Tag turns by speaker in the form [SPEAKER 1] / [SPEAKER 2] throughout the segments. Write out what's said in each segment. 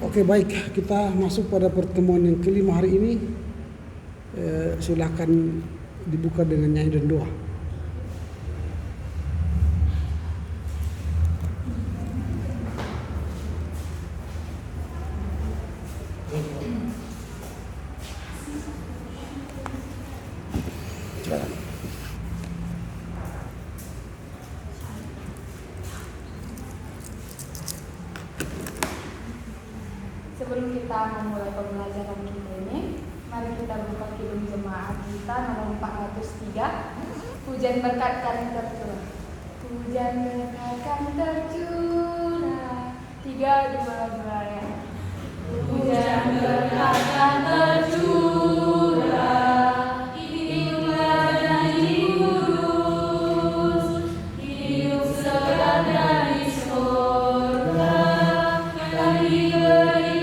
[SPEAKER 1] Oke, baik, kita masuk pada pertemuan yang kelima hari ini. Silakan dibuka dengan nyanyi dan doa.
[SPEAKER 2] Sebelum kita memulai pembelajaran kita ini, mari kita buka kidung jemaat kita nomor 403. Hujan berkat kan tercurah. Hujan berkat kan tercurah. 3, 2, 2 ya. Hujan berkat kan tercurah. Hiduplah nyanyi kudus. Hidup sedang dari surga. Kami beri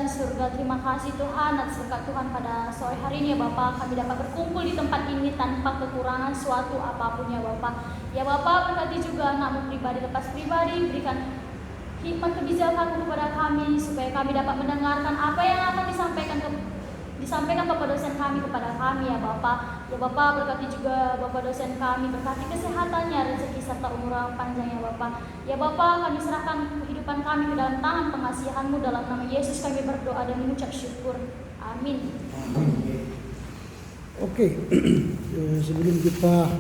[SPEAKER 2] surga. Terima kasih Tuhan atas berkat Tuhan pada sore hari ini ya Bapak. Kami dapat berkumpul di tempat ini tanpa kekurangan suatu apapun ya Bapak. Ya Bapak, berkati juga anakmu pribadi lepas pribadi, berikan hikmat kebijakan kepada kami supaya kami dapat mendengarkan apa yang akan disampaikan Bapak dosen kami kepada kami ya Bapak. Ya Bapak, berkati juga Bapak dosen kami, berkati kesehatannya, rezeki serta umur panjang ya Bapak. Ya Bapak, kami serahkan kehidupan kami ke dalam tangan pengasihan-Mu, dalam nama Yesus kami berdoa dan mengucap syukur. Amin.
[SPEAKER 1] Oke, sebelum kita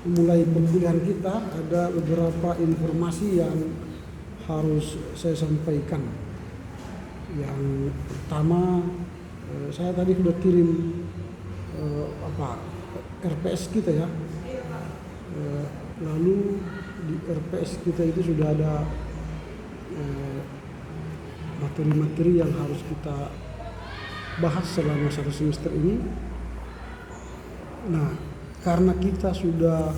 [SPEAKER 1] mulai pembelajaran kita, ada beberapa informasi yang harus saya sampaikan. Yang pertama, saya tadi sudah kirim RPS kita ya. Lalu di RPS kita itu sudah ada materi-materi yang harus kita bahas selama satu semester ini. Nah, karena kita sudah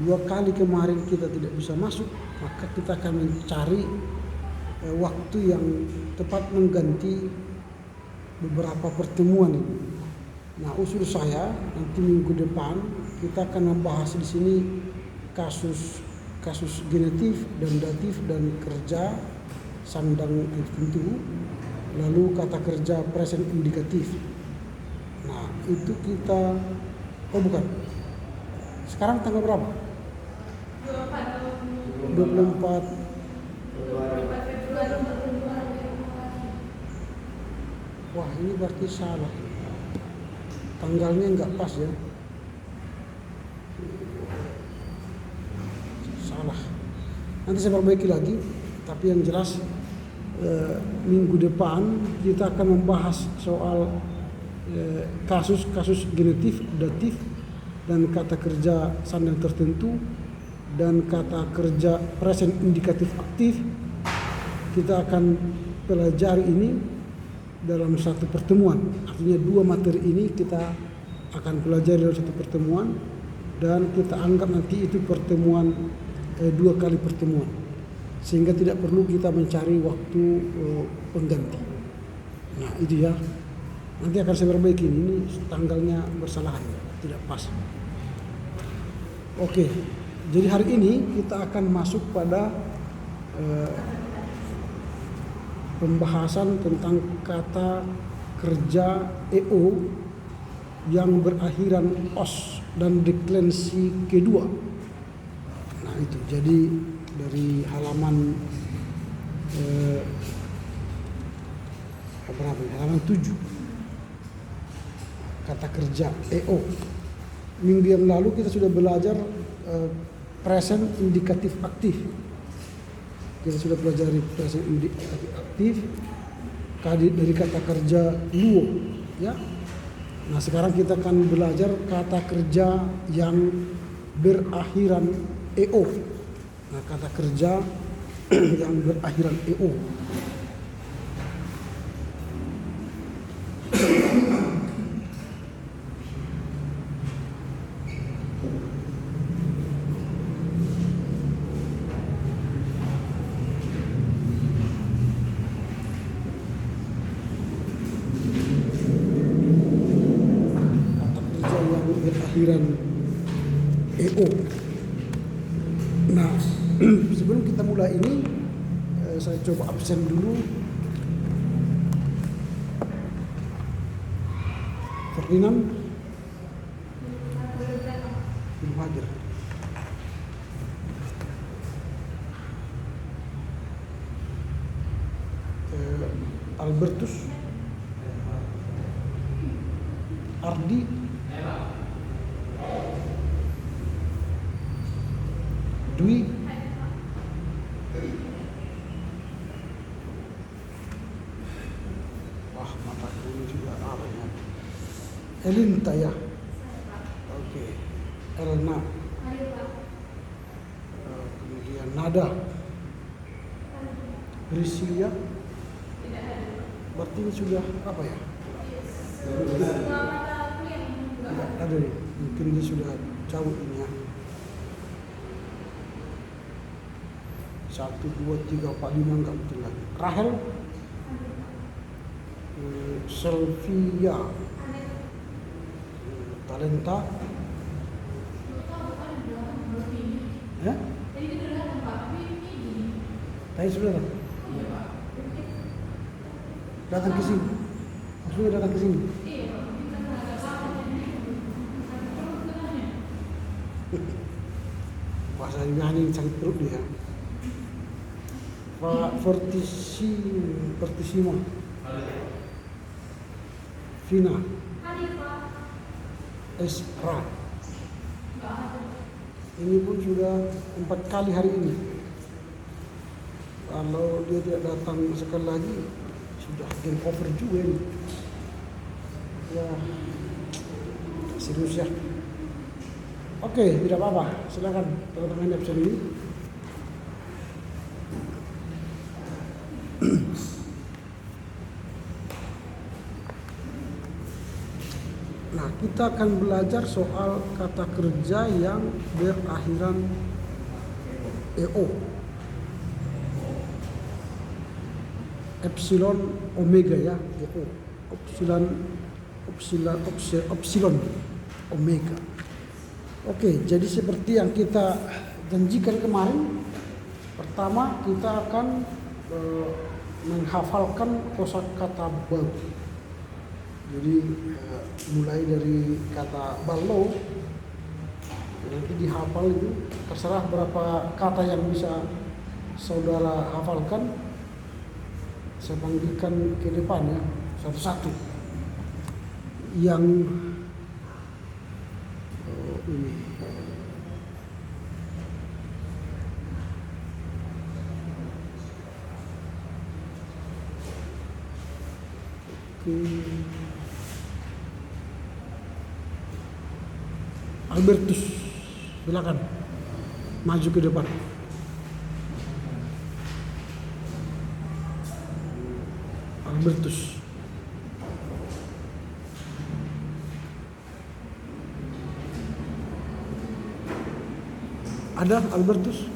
[SPEAKER 1] 2 kali kemarin kita tidak bisa masuk, maka kita akan mencari waktu yang tepat mengganti beberapa pertemuan ini. Nah, usul saya nanti minggu depan kita akan membahas di sini kasus genetif dan datif dan kerja sandang tertentu, lalu kata kerja present indikatif. Nah, itu kita sekarang tanggal berapa? 24 Wah, ini berarti salah. Tanggalnya enggak pas ya. Salah. Nanti saya perbaiki lagi. Tapi yang jelas minggu depan kita akan membahas soal kasus-kasus genetif, datif, dan kata kerja sandang tertentu, dan kata kerja present indikatif aktif. Kita akan pelajari ini dalam satu pertemuan. Artinya 2 materi ini kita akan pelajari dalam satu pertemuan, dan kita anggap nanti itu pertemuan 2 kali pertemuan, sehingga tidak perlu kita mencari waktu pengganti. Nah, itu ya. Nanti akan saya perbaiki ini tanggalnya bersalahan, tidak pas. Oke. Jadi hari ini kita akan masuk pada pembahasan tentang kata kerja EO yang berakhiran OS dan deklensi kedua. Nah, itu jadi dari halaman halaman 7, kata kerja EO. Minggu yang lalu kita sudah belajar present indikatif aktif. Kita sudah pelajari present indikatif aktif dari kata kerja luo ya. Nah, sekarang kita akan belajar kata kerja yang berakhiran EO. Nah, kata kerja yang berakhiran EO. kehadiran EO. Nah, sebelum kita mulai ini, saya coba absen dulu. Ferdinand belum hadir. Albertus, Ardi, Dwi, wah mataku ini juga apa ya? Elinta ya, oke, Elna, kemudian Nada, Priscilia, berarti ini sudah apa ya? Tidak ada nih, mungkin dia sudah jauh ini ya. 1, 2, 3, 4, 5 enggak betul lagi. Rahel, Selvia, Talenta, tadi sudah datang ke sini, maksudnya datang ke sini. Bahasa nyanyi sakit perut dia. Fortissima, Vina, Esra. Ini pun sudah 4 kali hari ini. Kalau dia tidak datang sekali lagi, sudah game over juga ini. Ya, serius ya. Oke, tidak apa-apa. Silakan teman-teman yang absen ini. Nah, kita akan belajar soal kata kerja yang berakhiran EO. Epsilon omega ya, EO. Epsilon omega. Oke, jadi seperti yang kita janjikan kemarin, pertama kita akan menghafalkan kosakata baru. Jadi mulai dari kata ballo, nanti dihafal itu, terserah berapa kata yang bisa saudara hafalkan. Saya panggilkan ke depan ya, satu-satu. Yang ini. Albertus, silakan maju ke depan. Albertus. Ada Albertus?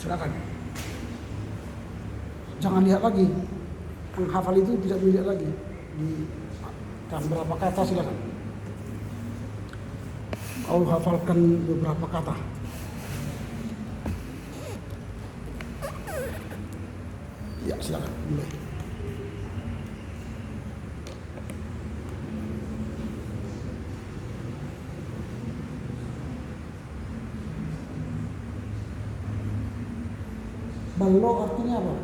[SPEAKER 1] Silakan. Jangan lihat lagi. Menghafal itu tidak dilihat lagi. Di berapa kata silakan. Kau hafalkan beberapa kata. Ya, silakan mulai. Ballo artinya apa?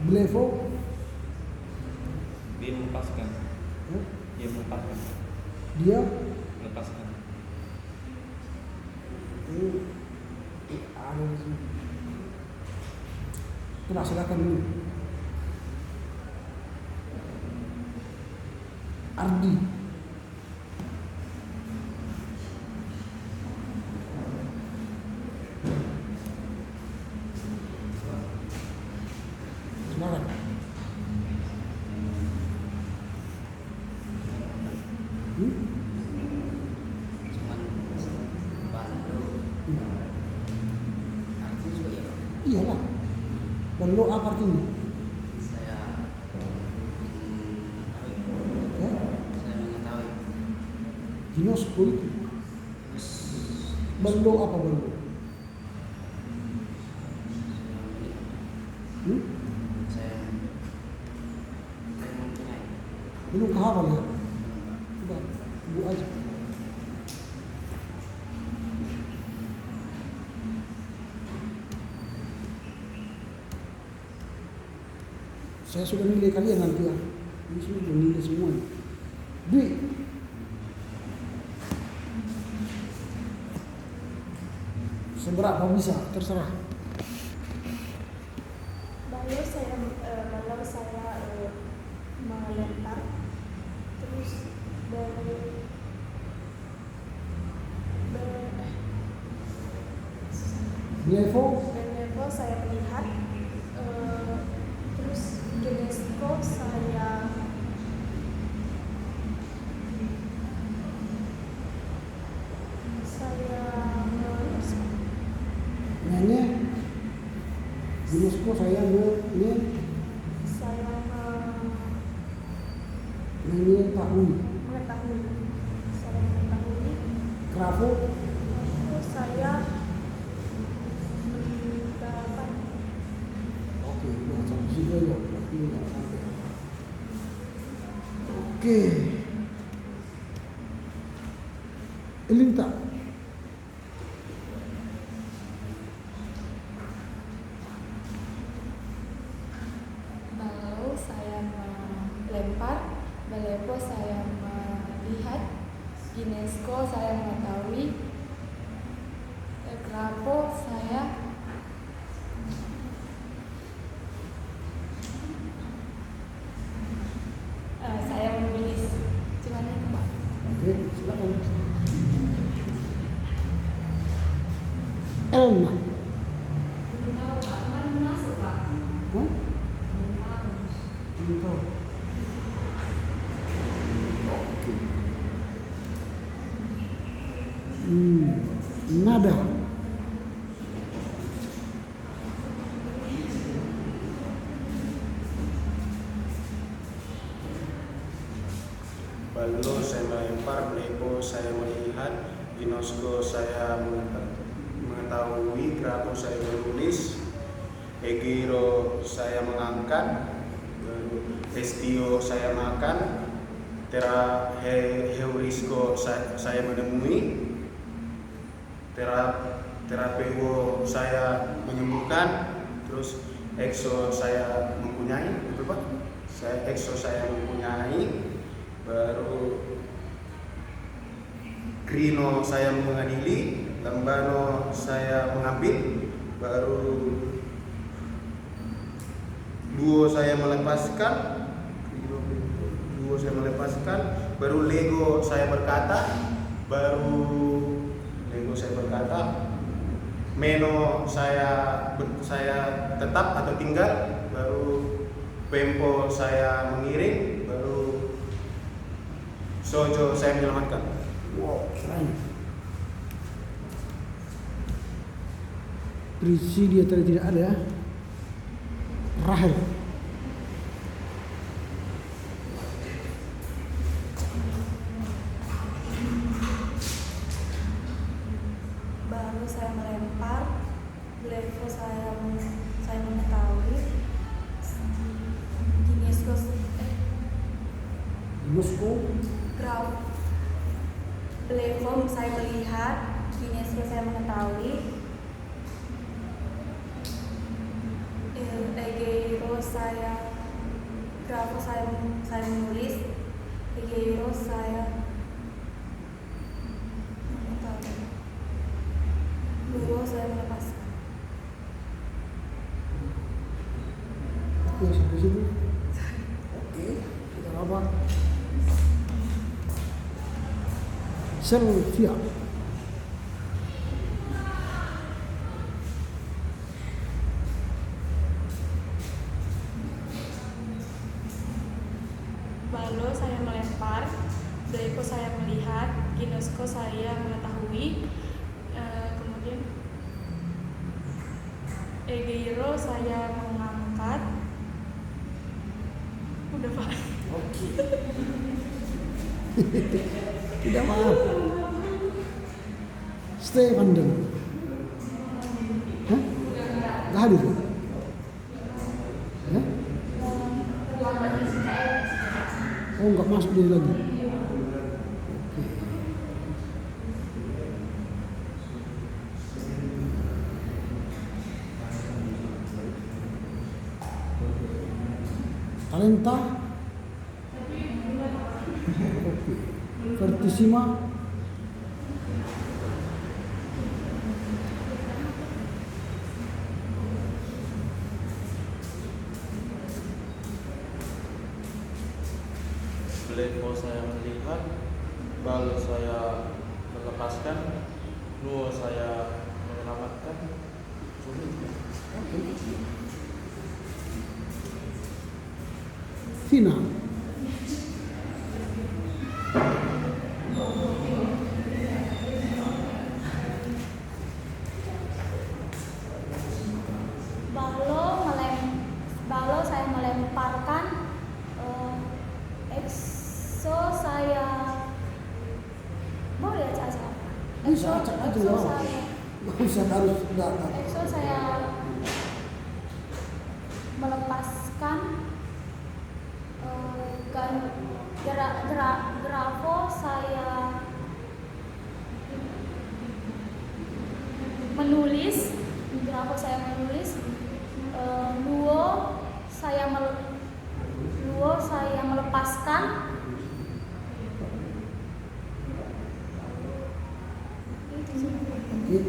[SPEAKER 1] Blevo?
[SPEAKER 3] Dia melepaskan. Dia melepaskan.
[SPEAKER 1] Dia
[SPEAKER 3] Melepaskan.
[SPEAKER 1] ini ada di sini. Coba silakan dulu. Ardi. Hmm?
[SPEAKER 4] Cuman bantu artinya juga ya Pak.
[SPEAKER 1] Iyalah. Balo apa artinya?
[SPEAKER 4] Saya
[SPEAKER 1] Ya?
[SPEAKER 4] saya mengetahui
[SPEAKER 1] Ginosko itu.
[SPEAKER 4] terus
[SPEAKER 1] Balo apa balo? Hmm?
[SPEAKER 4] saya mempunyai
[SPEAKER 1] Belum kehafal ya? Coba, bu aja. Saya sudah nilai kalian nanti ya. Ini sudah nilai semua. Dwi. Seberapa bisa? Terserah.
[SPEAKER 5] Kalau saya melempar terus
[SPEAKER 1] Levo.
[SPEAKER 5] level saya melihat terus Genesko saya
[SPEAKER 1] Nanya. Ginosko saya ini
[SPEAKER 5] saya
[SPEAKER 1] nanya tahun.
[SPEAKER 5] mengetahui
[SPEAKER 1] Kravo.
[SPEAKER 5] terus saya dapat
[SPEAKER 1] Oke, udah sampai situ aja. Berarti udah sampai. Oke. Elinta.
[SPEAKER 6] Balo saya melempar, balepo saya melihat, Ginesko saya mengetahui, Krapo saya menulis. Cuman itu Pak.
[SPEAKER 1] Oke, silakan. Elma.
[SPEAKER 6] Tahu Pak, kemarin masuk Pak.
[SPEAKER 1] Hah?
[SPEAKER 6] Tahu.
[SPEAKER 1] Belum tahu. Oke. Nada.
[SPEAKER 7] Balo saya melempar, Lepo saya melihat, Ginosko saya mengetahui, Kravo saya menulis, Egiro saya mengangkat, Estio saya makan, Heurisko saya menemui, Terapego saya menyembuhkan, terus Exo saya mempunyai, betul Pak? Exo saya mempunyai, baru Grino saya mengadili, Lambano saya mengambil, baru Duo saya melepaskan, baru Lego saya berkata, Meno saya tetap atau tinggal, baru Pempo saya mengirim, baru Sojo saya menyelamatkan.
[SPEAKER 1] Wow, keren. Prisidia tadi tidak ada. Rahel.
[SPEAKER 5] baru saya melempar, level saya mengetahui, Ginesko
[SPEAKER 1] Ginosko.
[SPEAKER 5] ground level saya melihat, Ginesko saya mengetahui, Egeiro saya Grafo saya menulis, Egeiro saya mengetahui, Luo saya melepaskan.
[SPEAKER 1] Oke, sampai situ. Oke, kita apa? Sylvia.
[SPEAKER 5] Lalu saya melempar, Draco saya melihat, ginosko saya mengetahui, kemudian egeiro saya mengangkat. Udah Pak.
[SPEAKER 1] Oke. Tidak maaf. Stefanden. Hah? Nggak hadir? Hah? Oh, nggak masuk dia lagi. Oke. Talenta. Oke. Vertissima.
[SPEAKER 8] Belepo saya melihat, bal saya melepaskan, nuo saya menyelamatkan.
[SPEAKER 1] Fina.
[SPEAKER 2] Balo saya melemparkan, exo saya boleh ya Cak?
[SPEAKER 1] Bisa acak aja
[SPEAKER 2] Exo
[SPEAKER 1] lah.
[SPEAKER 2] saya
[SPEAKER 1] Nggak usah harus datang.
[SPEAKER 2] Exo saya melepaskan, grafo saya menulis, luo saya melepaskan, itu sih.
[SPEAKER 1] Oke.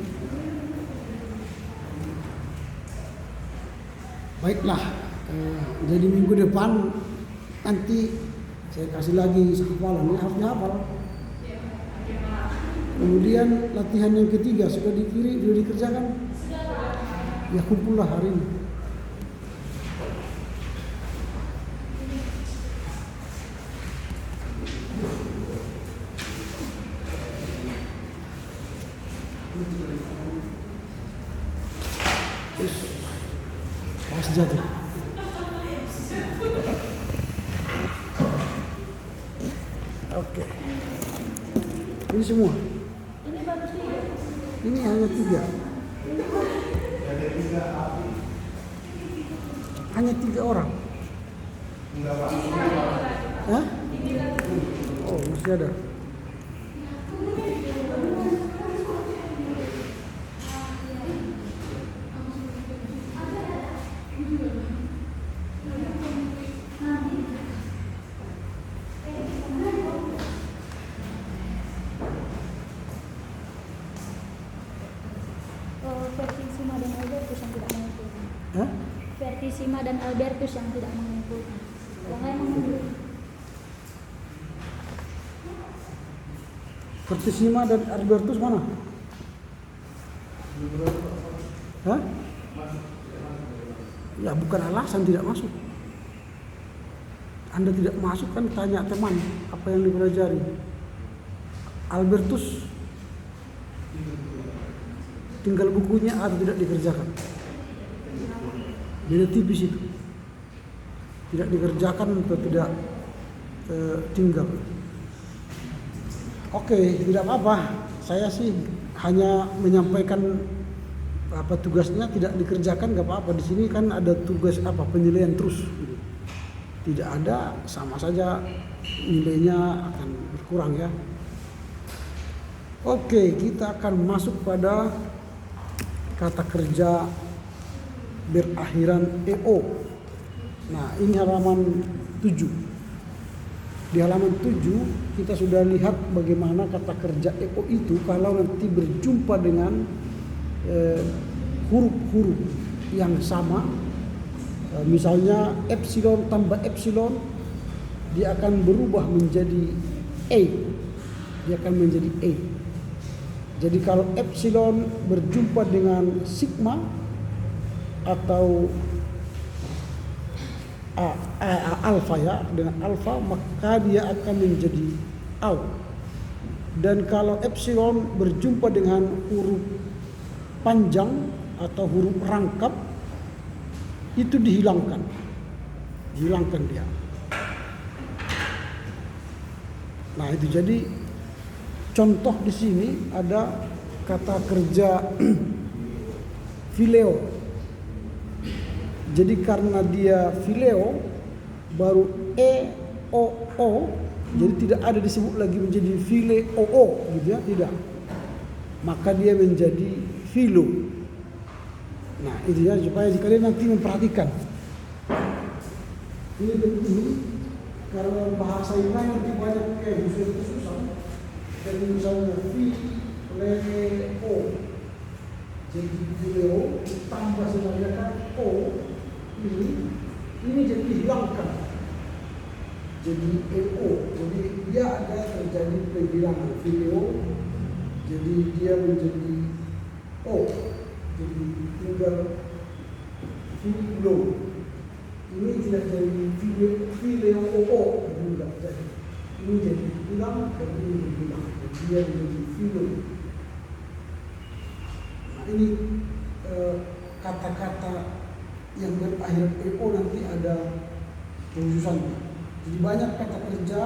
[SPEAKER 1] Baiklah, jadi minggu depan nanti saya kasih lagi hafalan, ini harusnya hafal. Kemudian latihan yang ketiga sudah dikerjakan? Ya kumpullah hari ini. Awas jatuh. Oke. Ini semua.
[SPEAKER 2] Ini baru 3.
[SPEAKER 1] Ini hanya 3. Hanya 3 orang. Hah? Oh, masih ada.
[SPEAKER 2] Vertissima dan Albertus yang tidak mengumpulkan.
[SPEAKER 1] Hah?
[SPEAKER 2] Vertissima dan Albertus yang tidak mengumpulkan. Yang lain mengumpulkan.
[SPEAKER 1] Vertissima dan Albertus mana? Hah? Ya bukan alasan tidak masuk. Anda tidak masuk kan tanya teman apa yang dipelajari. Albertus tinggal bukunya atau tidak dikerjakan. Beda tipis itu. Tidak dikerjakan atau tidak tinggal. Oke, tidak apa-apa. Saya sih hanya menyampaikan apa tugasnya tidak dikerjakan nggak apa-apa. Di sini kan ada tugas apa penilaian terus. Tidak ada sama saja nilainya akan berkurang ya. Oke, kita akan masuk pada kata kerja berakhiran EO. Nah, ini halaman 7. Di halaman 7 kita sudah lihat bagaimana kata kerja EO itu kalau nanti berjumpa dengan huruf-huruf yang sama. Misalnya epsilon tambah epsilon, dia akan berubah menjadi E. Dia akan menjadi E. Jadi kalau epsilon berjumpa dengan sigma atau alfa ya, dengan alfa maka dia akan menjadi au. Dan kalau epsilon berjumpa dengan huruf panjang atau huruf rangkap, itu dihilangkan dia. Nah itu jadi contoh di sini ada kata kerja phileo. Jadi karena dia phileo baru o, jadi tidak ada disebut lagi menjadi phileo gitu ya, tidak. Maka dia menjadi philo. Nah itu ya, supaya kalian nanti memperhatikan. Ini penting karena bahasa ini nanti banyak susah. Jadi misalnya phileo, jadi phileo tambah sebenarnya kan o ini jadi dihilangkan. Jadi eo, jadi dia ada terjadi penghilangan phileo, jadi dia menjadi o. Jadi tinggal philo. Ini tidak jadi phileo tidak jadi. Ini jadi hilang dan ini hilang. Jadi dia menjadi philo. Nah ini kata-kata yang berakhir eo nanti ada khususannya. Jadi banyak kata kerja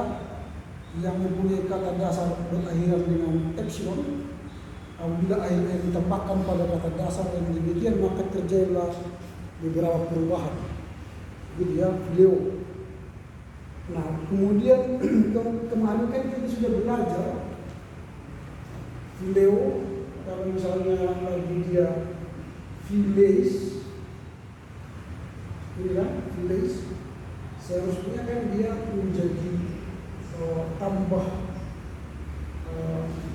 [SPEAKER 1] yang mempunyai kata dasar berakhiran dengan epsilon. Apabila akhirnya ditambahkan pada kata dasar yang demikian, maka terjadilah beberapa perubahan. Jadi ya, phileo. Nah, kemudian kemarin kan kita sudah belajar phileo. Kalau misalnya lagi dia philes, ini kan philes, seharusnya kan dia menjadi tambah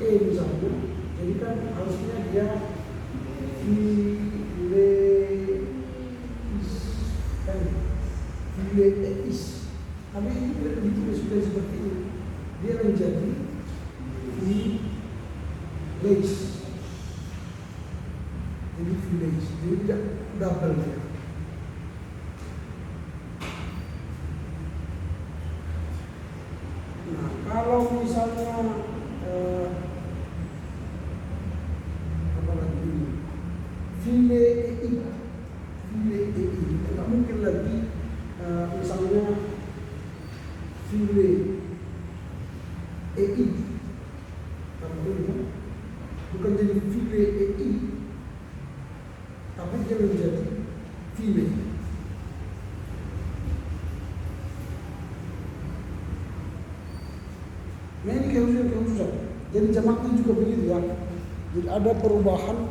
[SPEAKER 1] misalnya. Jadi kan harusnya dia phileis. Tapi ini tidak begitu, sudah seperti ini. Dia menjadi phileis. Jadi phileis. Jadi tidak double ya. Nah, kalau misalnya philei, tidak mungkin lagi misalnya philei, bukan jadi philei, tapi dia menjadi philei. Nah ini kehususan. Jadi jamaknya juga begitu ya. Jadi ada perubahan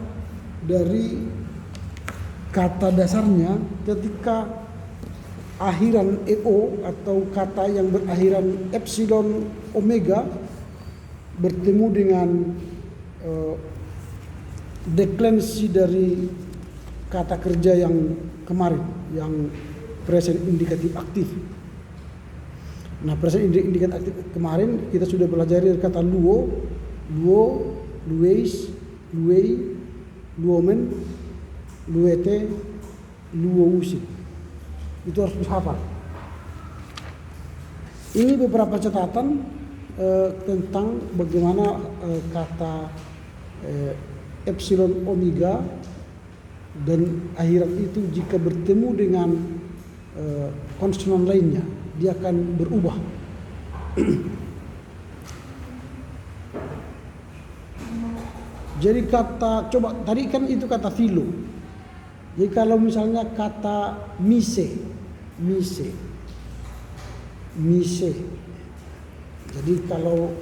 [SPEAKER 1] dari kata dasarnya ketika akhiran eo atau kata yang berakhiran epsilon omega bertemu dengan deklensi dari kata kerja yang kemarin, yang present indikatif aktif. Nah, present indikatif aktif kemarin kita sudah belajar dari kata luo, lueis, luei, luomen, luete, luousi. Itu harus dihafal. Ini beberapa catatan tentang bagaimana kata epsilon omega dan akhiran itu jika bertemu dengan konsonan lainnya, dia akan berubah. Jadi kata, coba tadi kan itu kata philo. Jadi kalau misalnya kata mise. Jadi kalau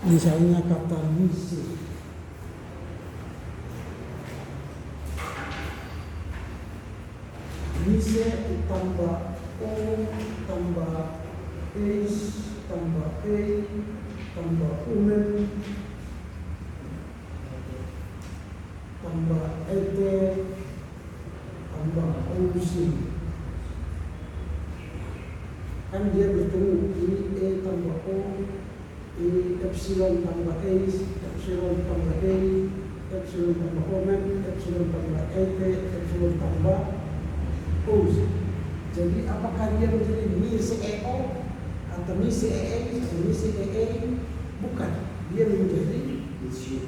[SPEAKER 1] misalnya kata mise, tambah o tambah eis tambah e tambah umen tambah ete tambah ousin. Kan dia bertemu, ini e tambah o, ini epsilon tambah eis, epsilon tambah e, epsilon tambah omen, epsilon tambah ete, epsilon tambah ousin. Jadi apakah dia menjadi mise eo atau mise eis atau mise ee? Bukan. dia menjadi mise,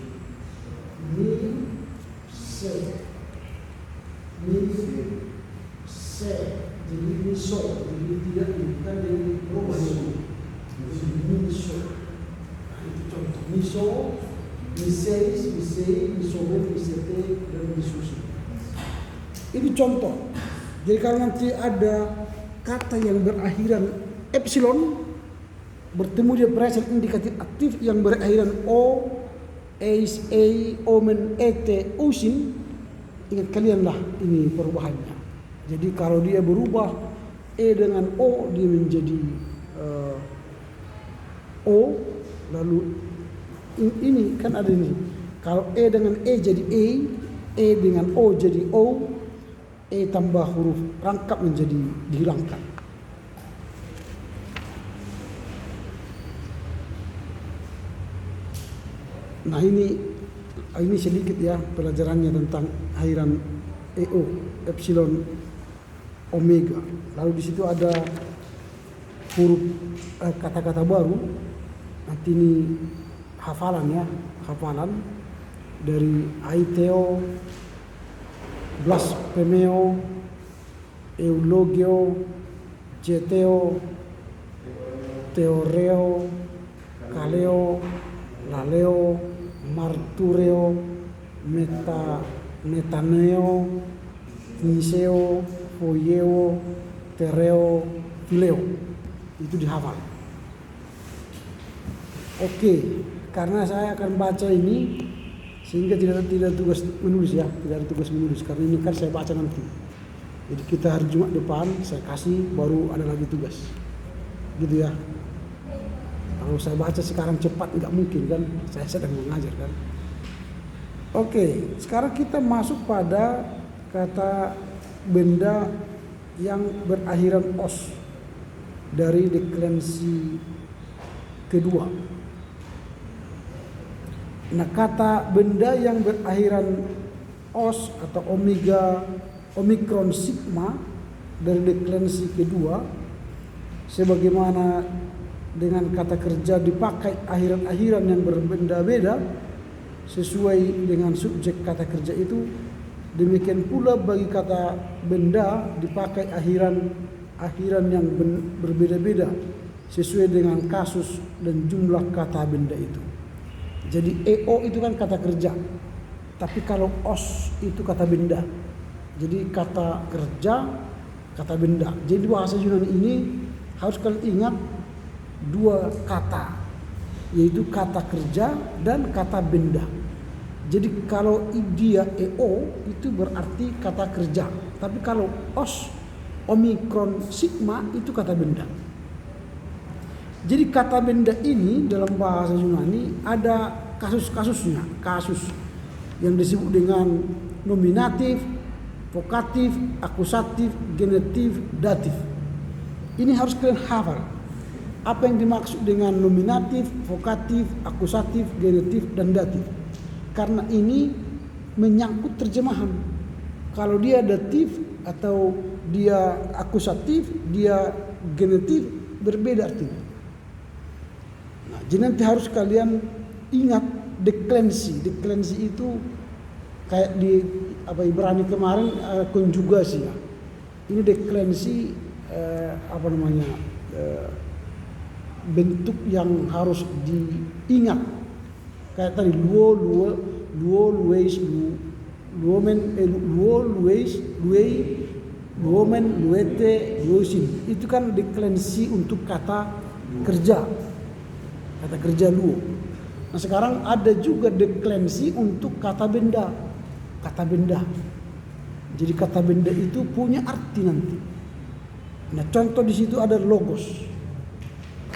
[SPEAKER 1] jadi miso, jadi tidak bukan dari berubah jadi miso. Nah, itu contoh miso, miseis, misobe, misete, dan misusi. Ini contoh. Jadi kalau nanti ada kata yang berakhiran epsilon bertemu dia present indikatif aktif yang berakhiran o, eis, ei, omen, ete, usin, ingat kalianlah ini perubahannya. Jadi kalau dia berubah e dengan o, dia menjadi o, lalu ini kan ada ini. Kalau e dengan e jadi e dengan o jadi o, e tambah huruf rangkap menjadi dihilangkan. Nah ini sedikit ya pelajarannya tentang akhiran EO, epsilon, omega. Lalu di situ ada huruf kata-kata baru. Nanti ini hafalan ya, hafalan dari aiteo, blasphemeo, eulogio, jeteo, teoreo, kaleo, laleo, martureo, metaneo, niseo, foyeo, tereo, fileo. Itu dihafal. Oke, karena saya akan baca ini sehingga tidak tugas menulis ya, tidak ada tugas menulis karena ini kan saya baca nanti. Jadi kita hari Jumat depan saya kasih baru ada lagi tugas. Gitu ya. Kalau saya baca sekarang cepat nggak mungkin kan, saya sedang mengajar kan. Oke, sekarang kita masuk pada kata benda yang berakhiran os dari deklensi kedua. Nah, kata benda yang berakhiran os atau omikron sigma dari deklensi kedua, sebagaimana dengan kata kerja dipakai akhiran-akhiran yang berbeda-beda sesuai dengan subjek kata kerja itu, demikian pula bagi kata benda dipakai akhiran yang berbeda-beda sesuai dengan kasus dan jumlah kata benda itu. Jadi EO itu kan kata kerja, tapi kalau OS itu kata benda. Jadi kata kerja, kata benda. Jadi bahasa Yunani ini harus kalian ingat dua kata, yaitu kata kerja dan kata benda. Jadi kalau dia EO itu berarti kata kerja, tapi kalau OS, omikron sigma itu kata benda. Jadi kata benda ini dalam bahasa Yunani ada kasus-kasusnya, kasus yang disebut dengan nominatif, vokatif, akusatif, genetif, datif. Ini harus kalian hafal. Apa yang dimaksud dengan nominatif, vokatif, akusatif, genetif, dan datif. Karena ini menyangkut terjemahan. Kalau dia datif atau dia akusatif, dia genetif, berbeda artinya. Nah, jadi nanti harus kalian ingat deklensi. Deklensi itu kayak di Ibrani kemarin konjugasi ya. Ini deklensi bentuk yang harus diingat. Kayak tadi luo, lueis, luomen, lueis, luomen, luete, luosin. Itu kan deklensi untuk kata kerja. Kata kerja luo. Nah, sekarang ada juga deklensi untuk kata benda. Kata benda. Jadi kata benda itu punya arti nanti. Nah, contoh di situ ada logos.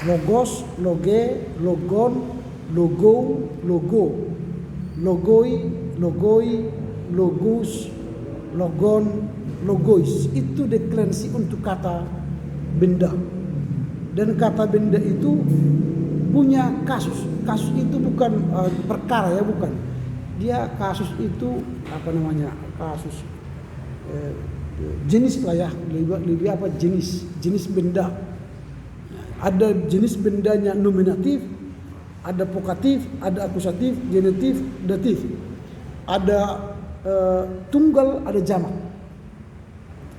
[SPEAKER 1] Logos, loge, logon, logo, logo, logoi, logoi, logus, logon, logois. Itu deklensi untuk kata benda. Dan kata benda itu punya kasus. Kasus itu bukan perkara ya, bukan. Dia kasus itu kasus jenis lah ya, lebih apa jenis benda. Ada jenis bendanya nominatif, Ada vokatif, ada akusatif, genetif, datif. Ada tunggal, ada jamak.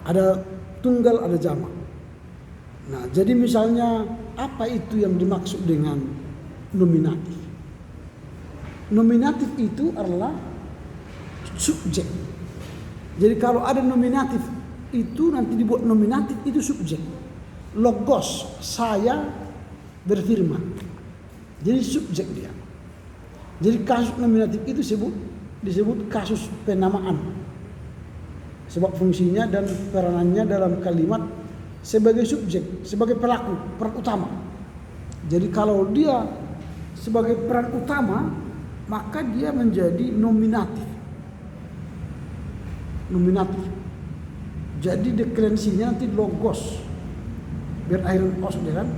[SPEAKER 1] Ada tunggal, ada jamak. Nah, jadi misalnya apa itu yang dimaksud dengan nominatif? Nominatif itu adalah subjek. Jadi kalau ada nominatif itu nanti dibuat nominatif itu subjek. Logos, saya berfirman. Jadi subjek dia. Jadi kasus nominatif itu disebut kasus penamaan. Sebab fungsinya dan peranannya dalam kalimat sebagai subjek, sebagai pelaku, peran utama. Jadi kalau dia sebagai peran utama, maka dia menjadi nominatif. Nominatif. Jadi deklensinya nanti logos. Biar akhirnya os dia kan.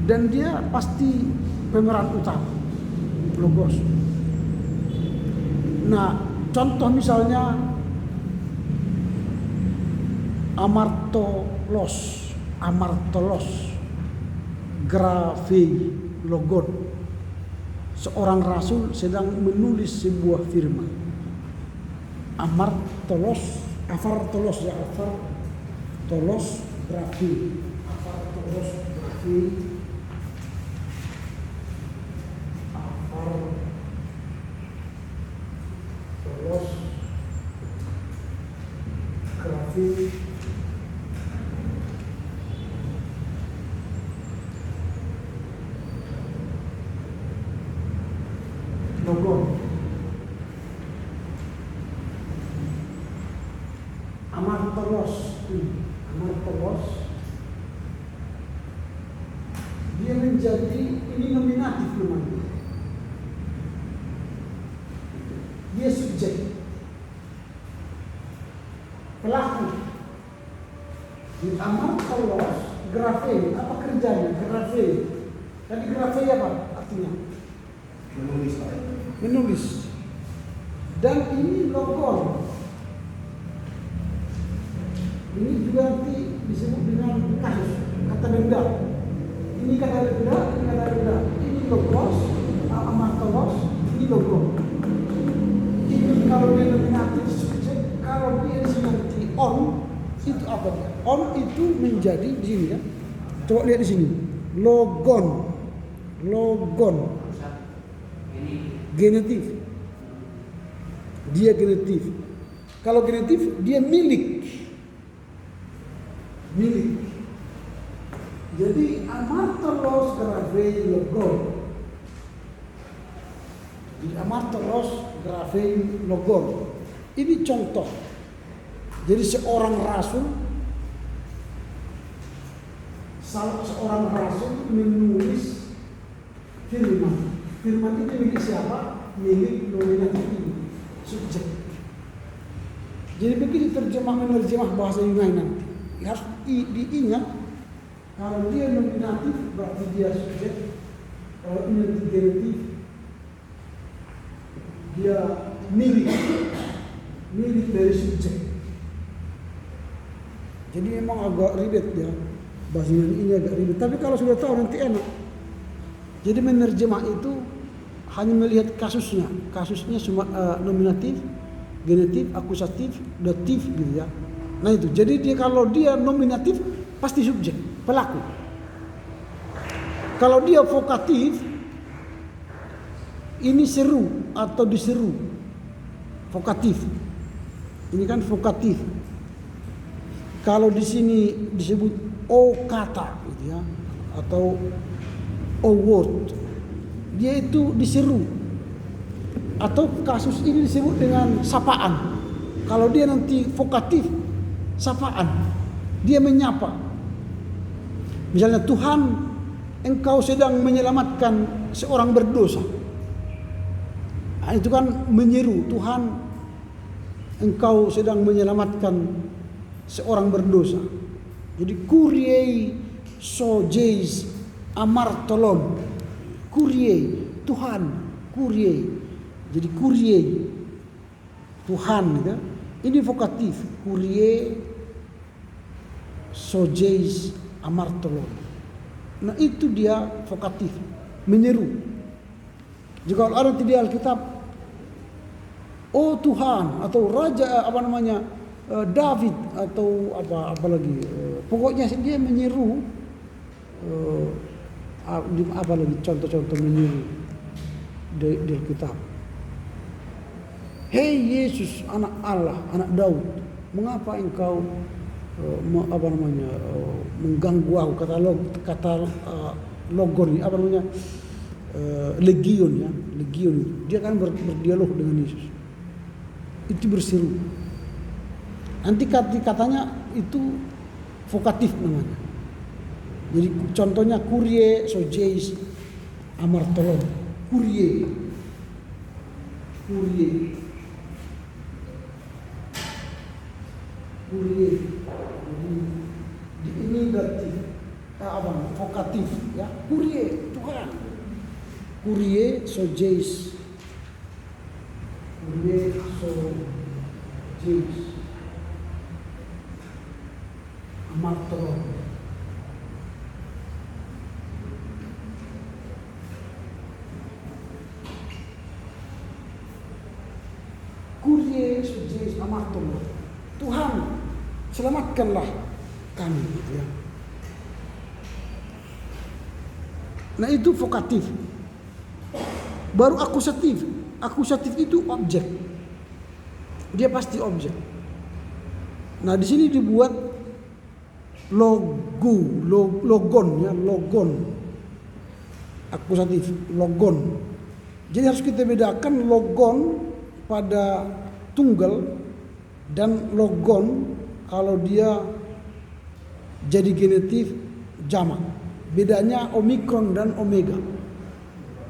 [SPEAKER 1] Dan dia pasti pemeran utama. Logos. Nah, contoh misalnya amartolos, grafei, logon. Seorang rasul sedang menulis sebuah firman. Afartolos, grafei, logon. Amartolos, dia menjadi ini nominatif namanya. Dia subjek, pelaku. Di amartolos, grafei, apa kerjanya? Grafei. Tadi grafei apa artinya? Menulis. Dan ini logon. Ini juga nanti disebut dengan kasus, kata denda. Ini kata denda, ini kata denda. Ini logos, amartolos, ini logon. Ini kalau dia nominatif subjek, kalau dia nanti on, itu apa dia? On itu menjadi di sini ya. Coba lihat di sini. Logon. Genetif. Dia genetif. Kalau genetif dia milik. Jadi amartolos grafei logon. Jadi amartolos grafei logon. Ini contoh. Jadi seorang rasul menulis firman. Firman itu milik siapa? Milik nominatif ini, subjek. Jadi begitu menerjemah bahasa Yunani nanti harus diingat kalau dia nominatif berarti dia subjek. Kalau ini genetif dia milik dari subjek. Jadi memang agak ribet ya bahasa Yunani ini agak ribet. Tapi kalau sudah tahu nanti enak. Jadi menerjemah itu hanya melihat kasusnya cuma nominatif, genetif, akusatif, datif gitu ya. Nah itu, jadi kalau dia nominatif pasti subjek, pelaku. Kalau dia vokatif, ini seru atau diseru, vokatif. Ini kan vokatif. Kalau di sini disebut o kata, gitu ya, atau o word, dia itu diseru. Atau kasus ini disebut dengan sapaan. Kalau dia nanti vokatif, sapaan, dia menyapa. Misalnya, Tuhan, engkau sedang menyelamatkan seorang berdosa. Nah, itu kan menyeru, Tuhan, engkau sedang menyelamatkan seorang berdosa. Jadi kuriei sojeis amartolon. Kuriei, Tuhan, kuriei. Jadi kuriei, Tuhan gitu. Ini vokatif, kuriei sojeis amartolon. Nah itu dia vokatif, menyeru. Jika ada di Alkitab, oh Tuhan atau Raja David atau apa lagi, pokoknya dia menyeru. Apa lagi contoh-contoh menyeru di Alkitab. Hei Yesus, anak Allah, anak Daud, mengapa engkau mengganggu aku? Kata logon, legion ya, legion. Dia kan berdialog dengan Yesus. Itu berseru. Nanti katanya itu vokatif namanya. Jadi contohnya Kyrie sogeis amartolon. Kyrie. Ini berarti vokatif ya. Kyrie, Tuhan. Kyrie sogeis. Amartolon. Kyrie sogeis amartolon. Tuhan, selamatkanlah kami, gitu ya. Nah itu vokatif. Baru akusatif. Akusatif itu objek. Dia pasti objek. Nah di sini dibuat logon ya, logon. Akusatif, logon. Jadi harus kita bedakan logon pada tunggal dan logon kalau dia jadi genetif jamak. Bedanya omikron dan omega.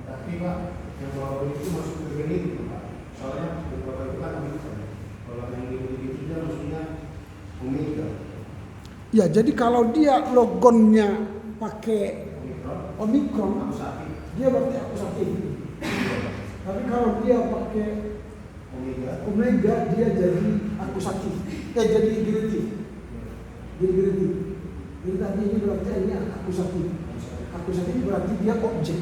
[SPEAKER 7] Tapi Pak, yang bawah itu masuk ke genetik Pak. Soalnya beberapa itu kan omikron. Kalau yang genetik itu dia maksudnya omega.
[SPEAKER 1] Ya, jadi kalau dia logonnya pakai omikron, dia berarti akusatif. Tapi kalau dia pakai omega dia jadi akusatif. Jadi genetif. Jadi genetif. Jadi tadi ini berarti ini akusatif. Akusatif berarti dia objek.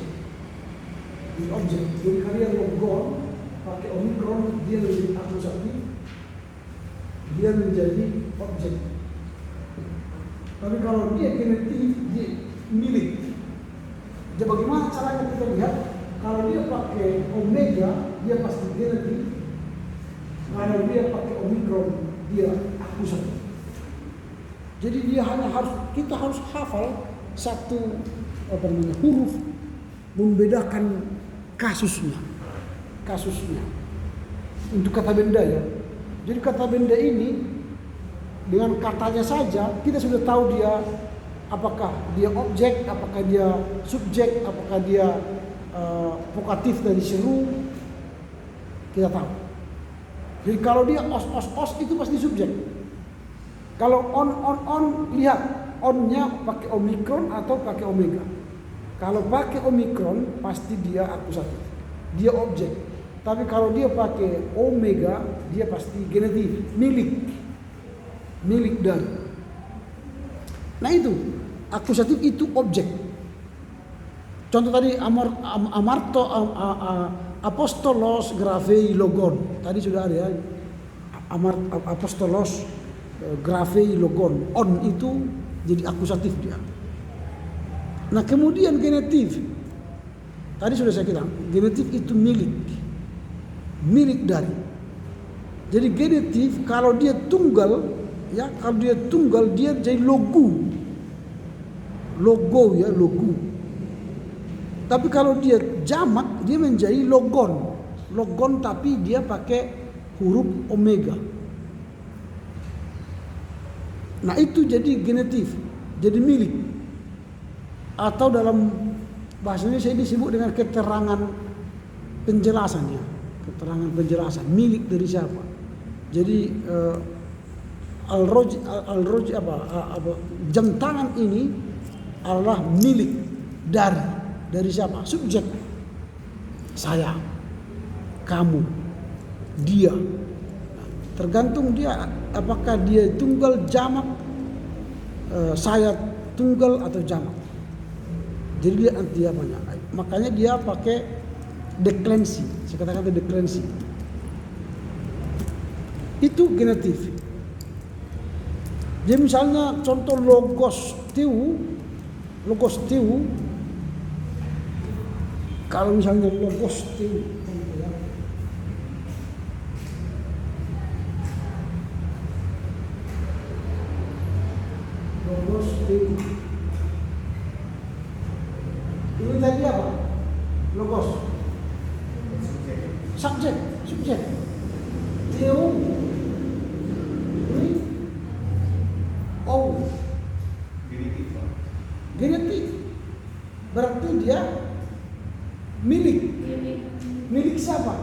[SPEAKER 1] Dia objek. Jadi kalau dia logon pakai omikron dia menjadi akusatif. Dia menjadi objek. Tapi kalau dia genetif dia milik. Jadi bagaimana caranya kita lihat? Kalau dia pakai omega dia pasti genetif. Kalau dia pakai omikron dia akusatif. Jadi dia kita harus hafal satu huruf membedakan kasusnya. Untuk kata benda ya. Jadi kata benda ini dengan katanya saja kita sudah tahu dia apakah dia objek, apakah dia subjek, apakah dia vokatif dari seru, kita tahu. Jadi kalau dia os itu pasti subjek. Kalau on lihat onnya pakai omikron atau pakai omega. Kalau pakai omikron pasti dia akusatif, dia objek. Tapi kalau dia pakai omega dia pasti genetif, milik dari. Nah itu akusatif itu objek. Contoh tadi apostolos grafei logon. Tadi sudah ada ya. Apostolos grafei logon. On itu jadi akusatif dia. Nah kemudian genetif. Tadi sudah saya bilang genetif itu milik dari. Jadi genetif kalau dia tunggal ya, kalau dia tunggal dia jadi logo ya, logo. Tapi kalau dia jamak dia menjadi logon tapi dia pakai huruf omega. Nah itu jadi genetif, jadi milik. Atau dalam bahasa Indonesia ini disebut dengan keterangan penjelasannya, milik dari siapa. Jadi jam tangan ini adalah milik dari siapa? Subjek. Saya, kamu, dia. Tergantung dia apakah dia tunggal jamak, saya tunggal atau jamak. Jadi dia anti apanya. Makanya dia pakai deklensi. Saya katakan deklensi. Itu genetif. Jadi misalnya contoh logos tiu, kalau misalnya logos tiu, ini tadi apa? Logos, subjek, tiu, ini genetik, berarti dia milik siapa?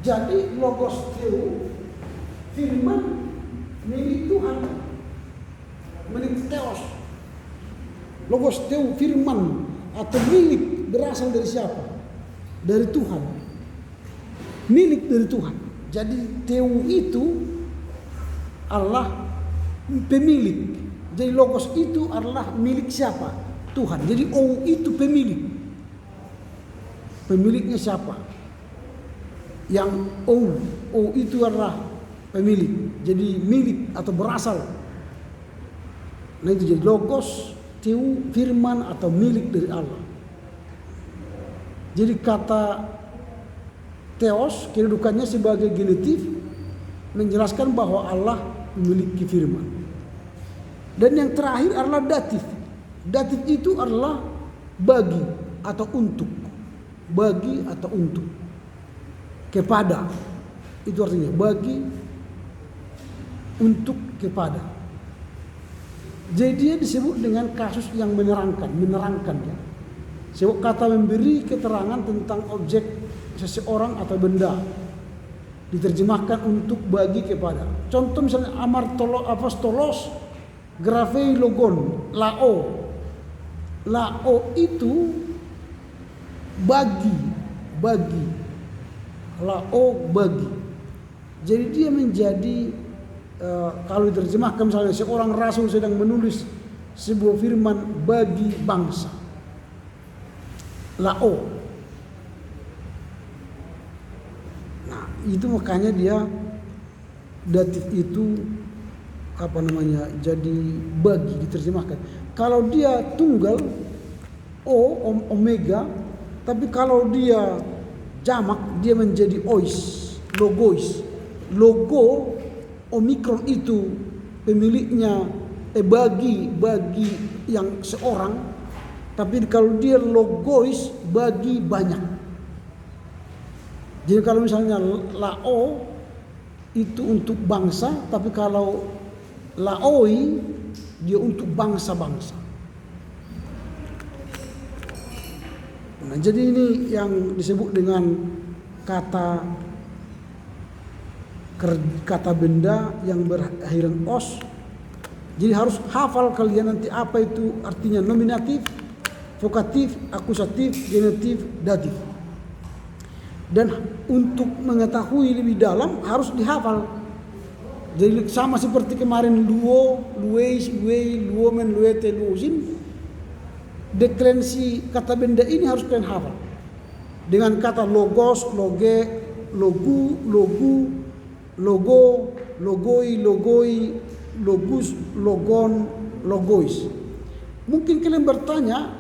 [SPEAKER 1] Jadi logos tiu, firman, milik Tuhan, milik Theos. Logos tiu, firman atau milik berasal dari siapa? Dari Tuhan. Milik dari Tuhan. Jadi tiu itu Allah pemilik. Jadi logos itu adalah milik siapa? Tuhan. Jadi O itu pemilik. Pemiliknya siapa? Yang O itu adalah pemilik. Jadi milik atau berasal. Nah itu jadi logos, tiu, firman atau milik dari Allah. Jadi kata Theos, kedudukannya sebagai genetif, menjelaskan bahwa Allah memiliki firman. Dan yang terakhir adalah datif. Datif itu adalah bagi atau untuk. Bagi atau untuk. Kepada. Itu artinya bagi, untuk, kepada. Jadi dia disebut dengan kasus yang menerangkan ya. Sebab kata memberi keterangan tentang objek seseorang atau benda diterjemahkan untuk bagi kepada. Contoh misalnya apostolos grafei logon, lao. Lao itu bagi. Lao bagi. Jadi dia menjadi kalau diterjemahkan misalnya seorang rasul sedang menulis sebuah firman bagi bangsa. Lao. Nah, itu makanya dia datif itu jadi bagi diterjemahkan. Kalau dia tunggal omega, tapi kalau dia jamak dia menjadi ois, logois. Logo omikron itu pemiliknya bagi yang seorang, tapi kalau dia logois bagi banyak. Jadi kalau misalnya lao itu untuk bangsa, tapi kalau laoi dia untuk bangsa-bangsa. Nah, jadi ini yang disebut dengan kata benda yang berakhiran os. Jadi harus hafal kalian nanti apa itu artinya nominatif, vokatif, akusatif, genetif, datif. Dan untuk mengetahui lebih dalam harus dihafal. Jadi sama seperti kemarin luo, lueis, luei, luomen, luete, luosin. Deklensi kata benda ini harus kalian hafal. Dengan kata logos, loge, logu, logu, logo, logoi, logoi, logus, logon, logois. Mungkin kalian bertanya,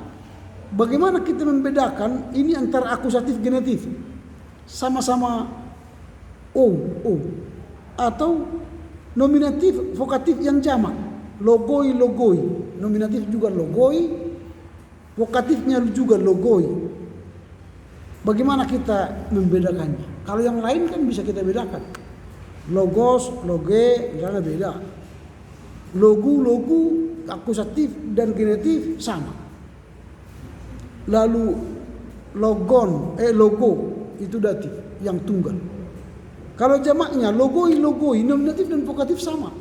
[SPEAKER 1] bagaimana kita membedakan ini antara akusatif genetif? Sama-sama o atau nominatif vokatif yang jamak, logoi, nominatif juga logoi, vokatifnya juga logoi. Bagaimana kita membedakannya? Kalau yang lain kan bisa kita bedakan. Logos, loge, misalnya beda. Logu, akusatif dan genetif sama. Lalu logo itu datif yang tunggal. Kalau jamaknya logoi, nominatif dan vokatif sama.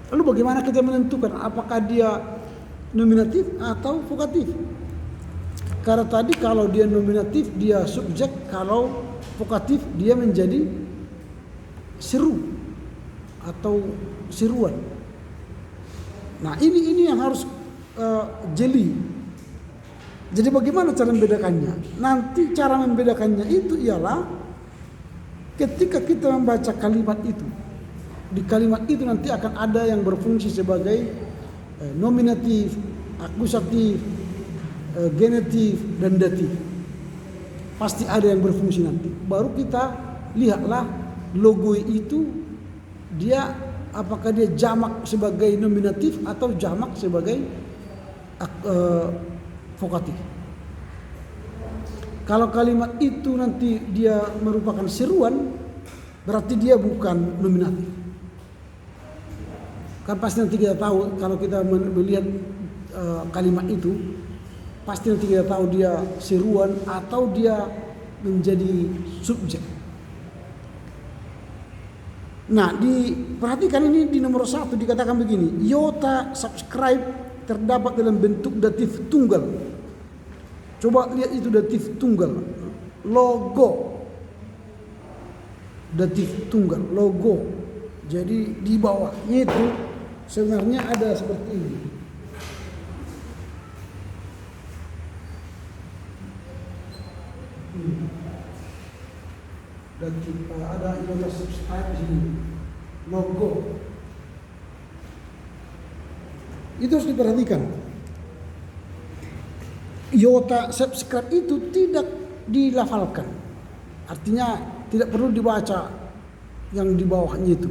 [SPEAKER 1] Lalu bagaimana kita menentukan apakah dia nominatif atau vokatif? Karena tadi kalau dia nominatif dia subjek, kalau vokatif dia menjadi seru atau seruan. Nah ini yang harus jeli. Jadi bagaimana cara membedakannya? Nanti cara membedakannya itu ialah ketika kita membaca kalimat itu. Di kalimat itu nanti akan ada yang berfungsi sebagai nominatif, akusatif, genetif, dan datif. Pasti ada yang berfungsi nanti. Baru kita lihatlah logo itu dia apakah dia jamak sebagai nominatif atau jamak sebagai vokatif. Kalau kalimat itu nanti dia merupakan seruan, berarti dia bukan nominatif. Kan pasti nanti kita tahu kalau kita melihat kalimat itu, pasti nanti kita tahu dia seruan atau dia menjadi subjek. Nah, diperhatikan ini di nomor 1 dikatakan begini, iota subscribe terdapat dalam bentuk datif tunggal. Coba lihat itu datif tunggal. Logo. Datif tunggal, logo. Jadi di bawahnya itu sebenarnya ada seperti ini. Dan ada iota subscribe di sini, logo. Itu harus diperhatikan. Iota subscribe itu tidak dilafalkan, artinya tidak perlu dibaca yang di bawahnya itu.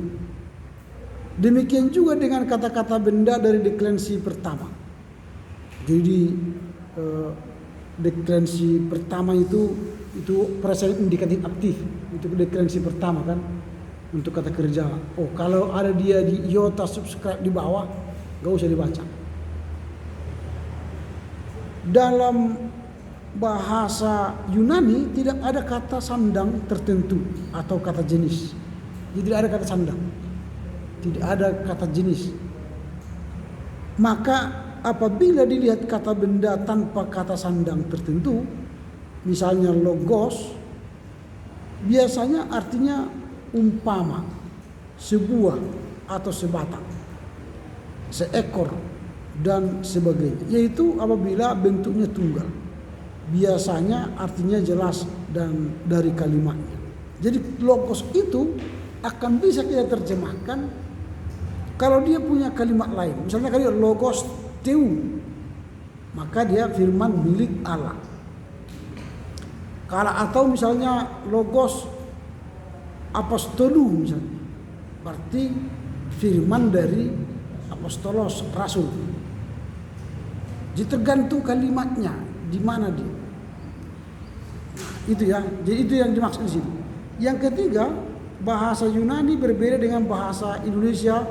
[SPEAKER 1] Demikian juga dengan kata-kata benda dari deklensi pertama. Jadi deklensi pertama itu present indikatif aktif, itu deklensi pertama kan untuk kata kerja. Oh, kalau ada dia di iota subscribe di bawah, gak usah dibaca. Dalam bahasa Yunani tidak ada kata sandang tertentu atau kata jenis. Jadi tidak ada kata sandang, tidak ada kata jenis. Maka apabila dilihat kata benda tanpa kata sandang tertentu, misalnya logos, biasanya artinya umpama, sebuah atau sebatang, seekor dan sebagainya. Yaitu apabila bentuknya tunggal, biasanya artinya jelas dan dari kalimatnya. Jadi logos itu akan bisa kita terjemahkan kalau dia punya kalimat lain. Misalnya kalimat logos teu, maka dia firman milik Allah. Kalau atau misalnya logos apostolu misalnya, berarti firman dari apostolos, rasul. Jadi tergantung kalimatnya di mana dia. Itu ya. Jadi itu yang dimaksud di sini. Yang ketiga, bahasa Yunani berbeda dengan bahasa Indonesia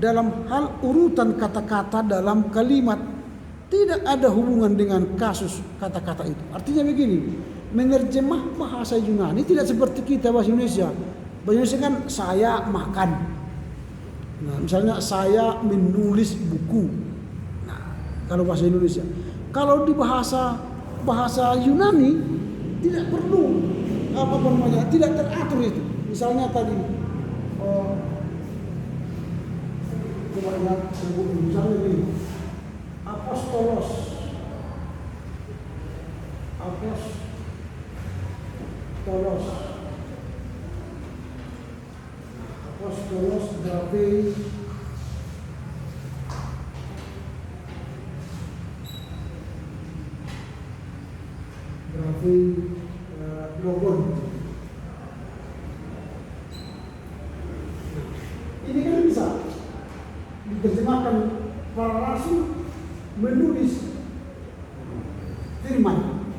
[SPEAKER 1] dalam hal urutan kata-kata dalam kalimat. Tidak ada hubungan dengan kasus kata-kata itu. Artinya begini, menerjemah bahasa Yunani tidak seperti kita bahasa Indonesia. Bahasa Indonesia kan saya makan. Nah, misalnya saya menulis buku. Nah, kalau bahasa Indonesia. Kalau di bahasa Yunani tidak perlu tidak teratur itu. Misalnya tadi coba lihat sebut misalnya ini apostolos grabe logon. Ini kan bisa diterjemahkan para rasul menulis firman.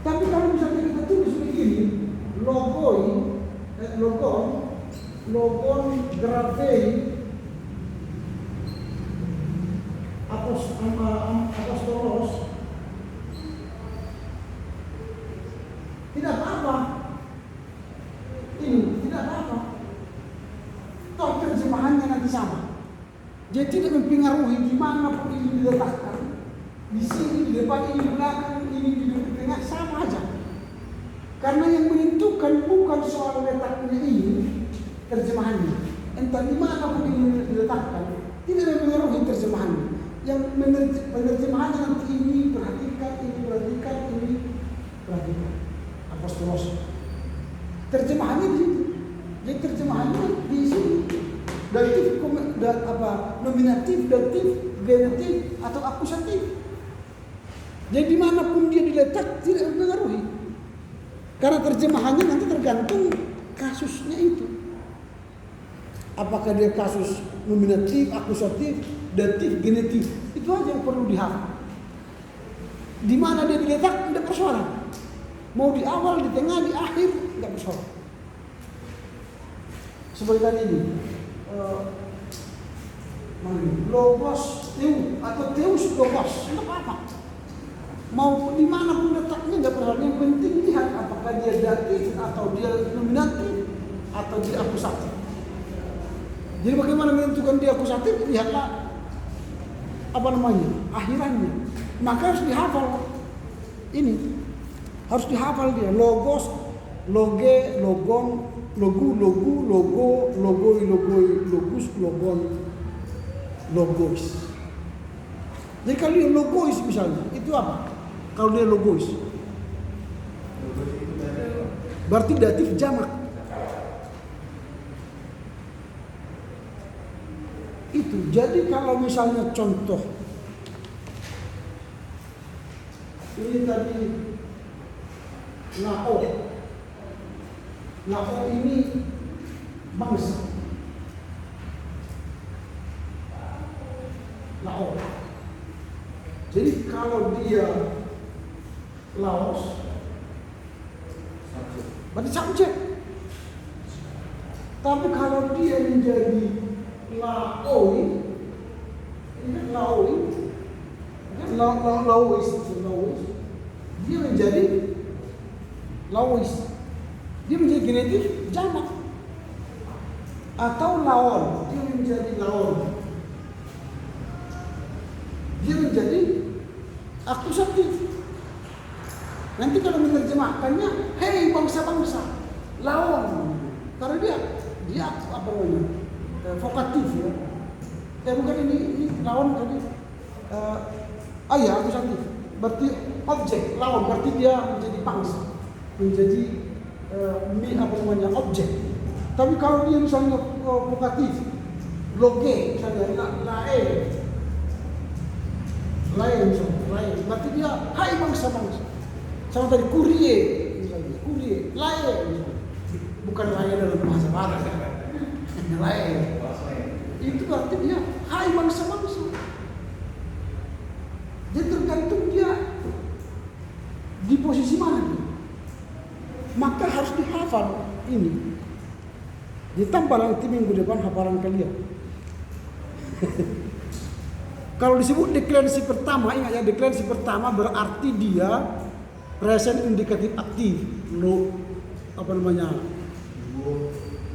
[SPEAKER 1] Tapi kalau misalnya kita tulis begini, logon grafei apostolos, tidak apa-apa. Ini tidak apa-apa. Toh terjemahannya nanti sama. Jadi tidak mempengaruhi di mana pun ini diletakkan. Di sini, di depan, ini di belakang, ini di tengah, sama aja. Karena yang menentukan bukan soal letaknya ini terjemahannya. entah di mana pun ini diletakkan, tidak mempengaruhi terjemahannya. Yang penerjemahannya nanti ini perhatikan, ini perhatikan. Apostolos. Terjemahannya di situ. Jadi terjemahannya di sini. Datif, nominatif, datif, genitif, atau akusatif. Jadi dimanapun dia diletak tidak mempengaruhi. Karena terjemahannya nanti tergantung kasusnya itu. Apakah dia kasus nominatif, akusatif, datif, genitif. Itu aja yang perlu dihafal. Di mana dia diletak tidak persoalan. Mau di awal, di tengah, di akhir tidak persoalan. Seperti tadi ini. Logos teu atau teus logos tidak apa-apa. Mau di mana pun letaknya nggak persoalan. Yang penting lihat apakah dia datif atau dia nominatif atau dia akusatif. Jadi bagaimana menentukan dia akusatif? Lihatlah akhirannya. Maka harus dihafal ini. Harus dihafal dia. Logos, loge, logon, logu, logo, logoi, logus, logon, logois. Jadi kalau dia logois misalnya, itu apa? Kalau dia logois, berarti datif jamak. Itu. Jadi kalau misalnya contoh ini tadi Nao ini bangsa. Nao. Jadi kalau dia Laos, berarti subjek. Tapi kalau dia menjadi Laoi, dia menjadi Laois. Dia menjadi genetif jamak. Atau Laon, dia menjadi Laon. Dia menjadi akusatif. Nanti kalau menerjemahkannya, hei bangsa-bangsa, Laon. Karena dia apa namanya? Vokatif ya. Bukan ini Laon tadi. Akusatif. Berarti objek, Laon berarti dia menjadi bangsa. Menjadi objek. Tapi kalau dia misalnya vokatif, loge misalnya lain misalnya, berarti dia hai bangsa-bangsa. Sama tadi kurie misalnya, lain misalnya. Bukan lain dalam bahasa Barat. Lain. Itu berarti dia hai bangsa-bangsa. Jadi tergantung dia di posisi mana dia. Maka harus dihafal ini. Ditambah nanti minggu depan hafalan kalian. Kalau disebut deklarasi pertama, ingat ya, deklarasi pertama berarti dia present indikatif aktif.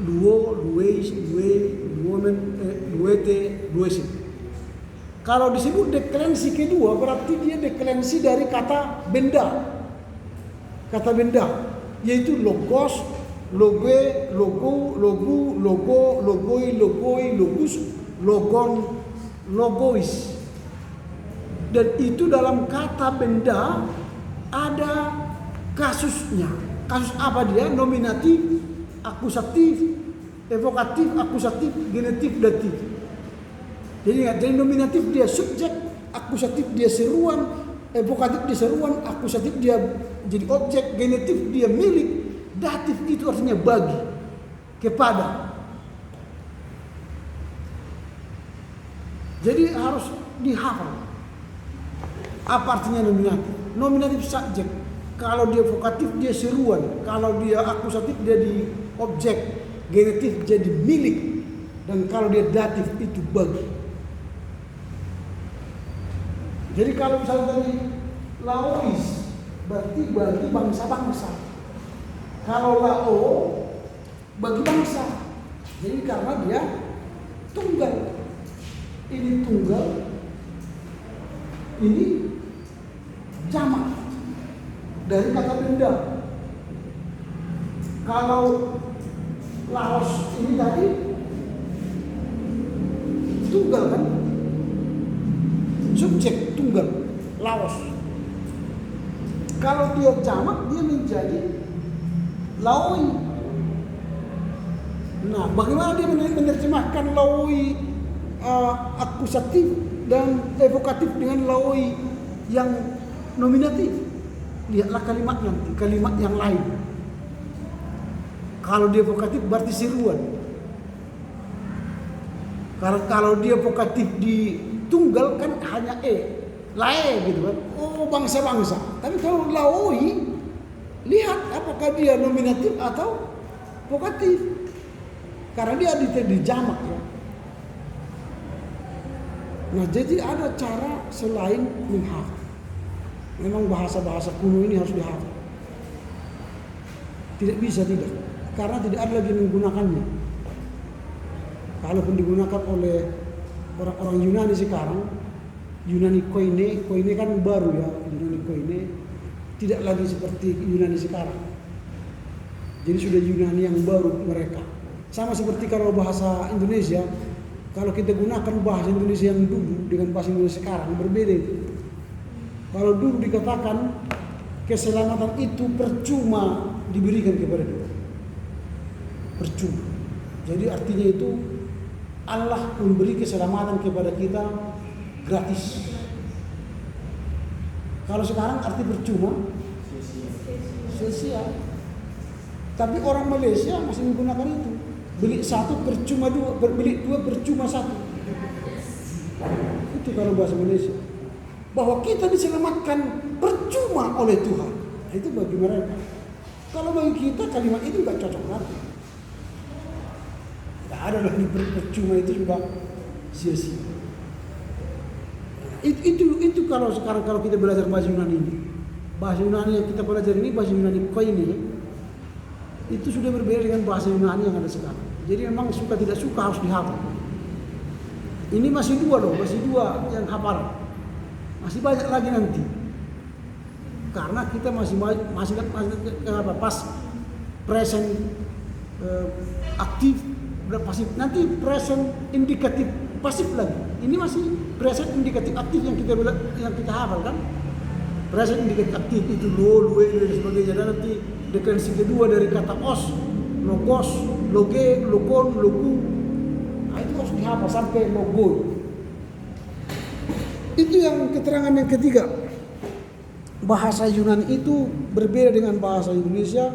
[SPEAKER 1] Duo, dueis, duomen, duete, duesin. Kalau disebut deklarasi kedua berarti dia deklarasi dari kata benda. Kata benda yaitu logos, loge, logo, logu, logo, logoi, logoi, logus, logon, logois. Dan itu dalam kata benda ada kasusnya. Kasus apa dia? Nominatif, akusatif, evokatif, akusatif, genetif, datif. Jadi nominatif dia subjek, akusatif dia seruan, evokatif dia seruan, akusatif dia jadi objek, genetif dia milik, datif itu artinya bagi, kepada. Jadi harus dihafal. Apa artinya nominatif? Nominatif subjek. Kalau dia vokatif dia seruan, kalau dia akusatif dia di objek, genetif jadi milik, dan kalau dia datif itu bagi. Jadi kalau misalnya tadi Laois berarti bagi bangsa-bangsa. Kalau Lao bagi bangsa. Jadi karena dia tunggal. Ini tunggal, ini jamak dari kata benda. Kalau Laos ini tadi subjek tunggal, laos. Kalau dia jamak dia menjadi laoi. Nah, bagaimana dia menerjemahkan laoi akusatif dan evokatif dengan laoi yang nominatif? Lihatlah kalimat nanti, kalimat yang lain. Kalau dia vokatif berarti seruan. Karena kalau dia vokatif di tunggal kan hanya lae gitu kan. Oh, bangsa-bangsa. Tapi kalau laoi, lihat apakah dia nominatif atau vokatif. Karena dia di jamak ya. Nah, jadi ada cara selain menghafal. Memang bahasa-bahasa kuno ini harus dihafal. Tidak bisa tidak. Karena tidak ada lagi menggunakannya. Kalaupun digunakan oleh orang-orang Yunani sekarang, Yunani koine kan baru ya, Yunani koine tidak lagi seperti Yunani sekarang. Jadi sudah Yunani yang baru mereka. Sama seperti kalau bahasa Indonesia, kalau kita gunakan bahasa Indonesia yang dulu dengan bahasa Indonesia sekarang berbeda itu. Kalau dulu dikatakan keselamatan itu percuma diberikan kepada kita. Percuma. Jadi artinya itu Allah memberi keselamatan kepada kita gratis. Kalau sekarang arti percuma sia-sia. Tapi orang Malaysia masih menggunakan itu. Beli satu percuma dua, beli dua percuma satu. Itu kalau bahasa Malaysia. Bahwa kita diselamatkan percuma oleh Tuhan. Itu bagi mereka. Kalau bagi kita kalimat itu nggak cocok lagi. Tidak ada lagi percuma, itu juga sia-sia. Itu kalau sekarang kalau kita belajar bahasa Yunani ini. Bahasa Yunani yang kita belajar ini bahasa Yunani koine. Itu sudah berbeda dengan bahasa Yunani yang ada sekarang. Jadi memang suka tidak suka harus dihafal. Ini masih dua yang hafalan. Masih banyak lagi nanti. Karena kita masih pas present aktif pasif. Nanti present indikatif pasif lagi. Ini masih present indikatif aktif yang kita hafal kan? Present indikatif aktif itu lo, lue dan sebagainya. Dan nanti definisi kedua dari kata os, logos, loge, logon, logu. Nah, itu harus dihafal sampai logo. Itu yang keterangan yang ketiga. Bahasa Yunani itu berbeda dengan bahasa Indonesia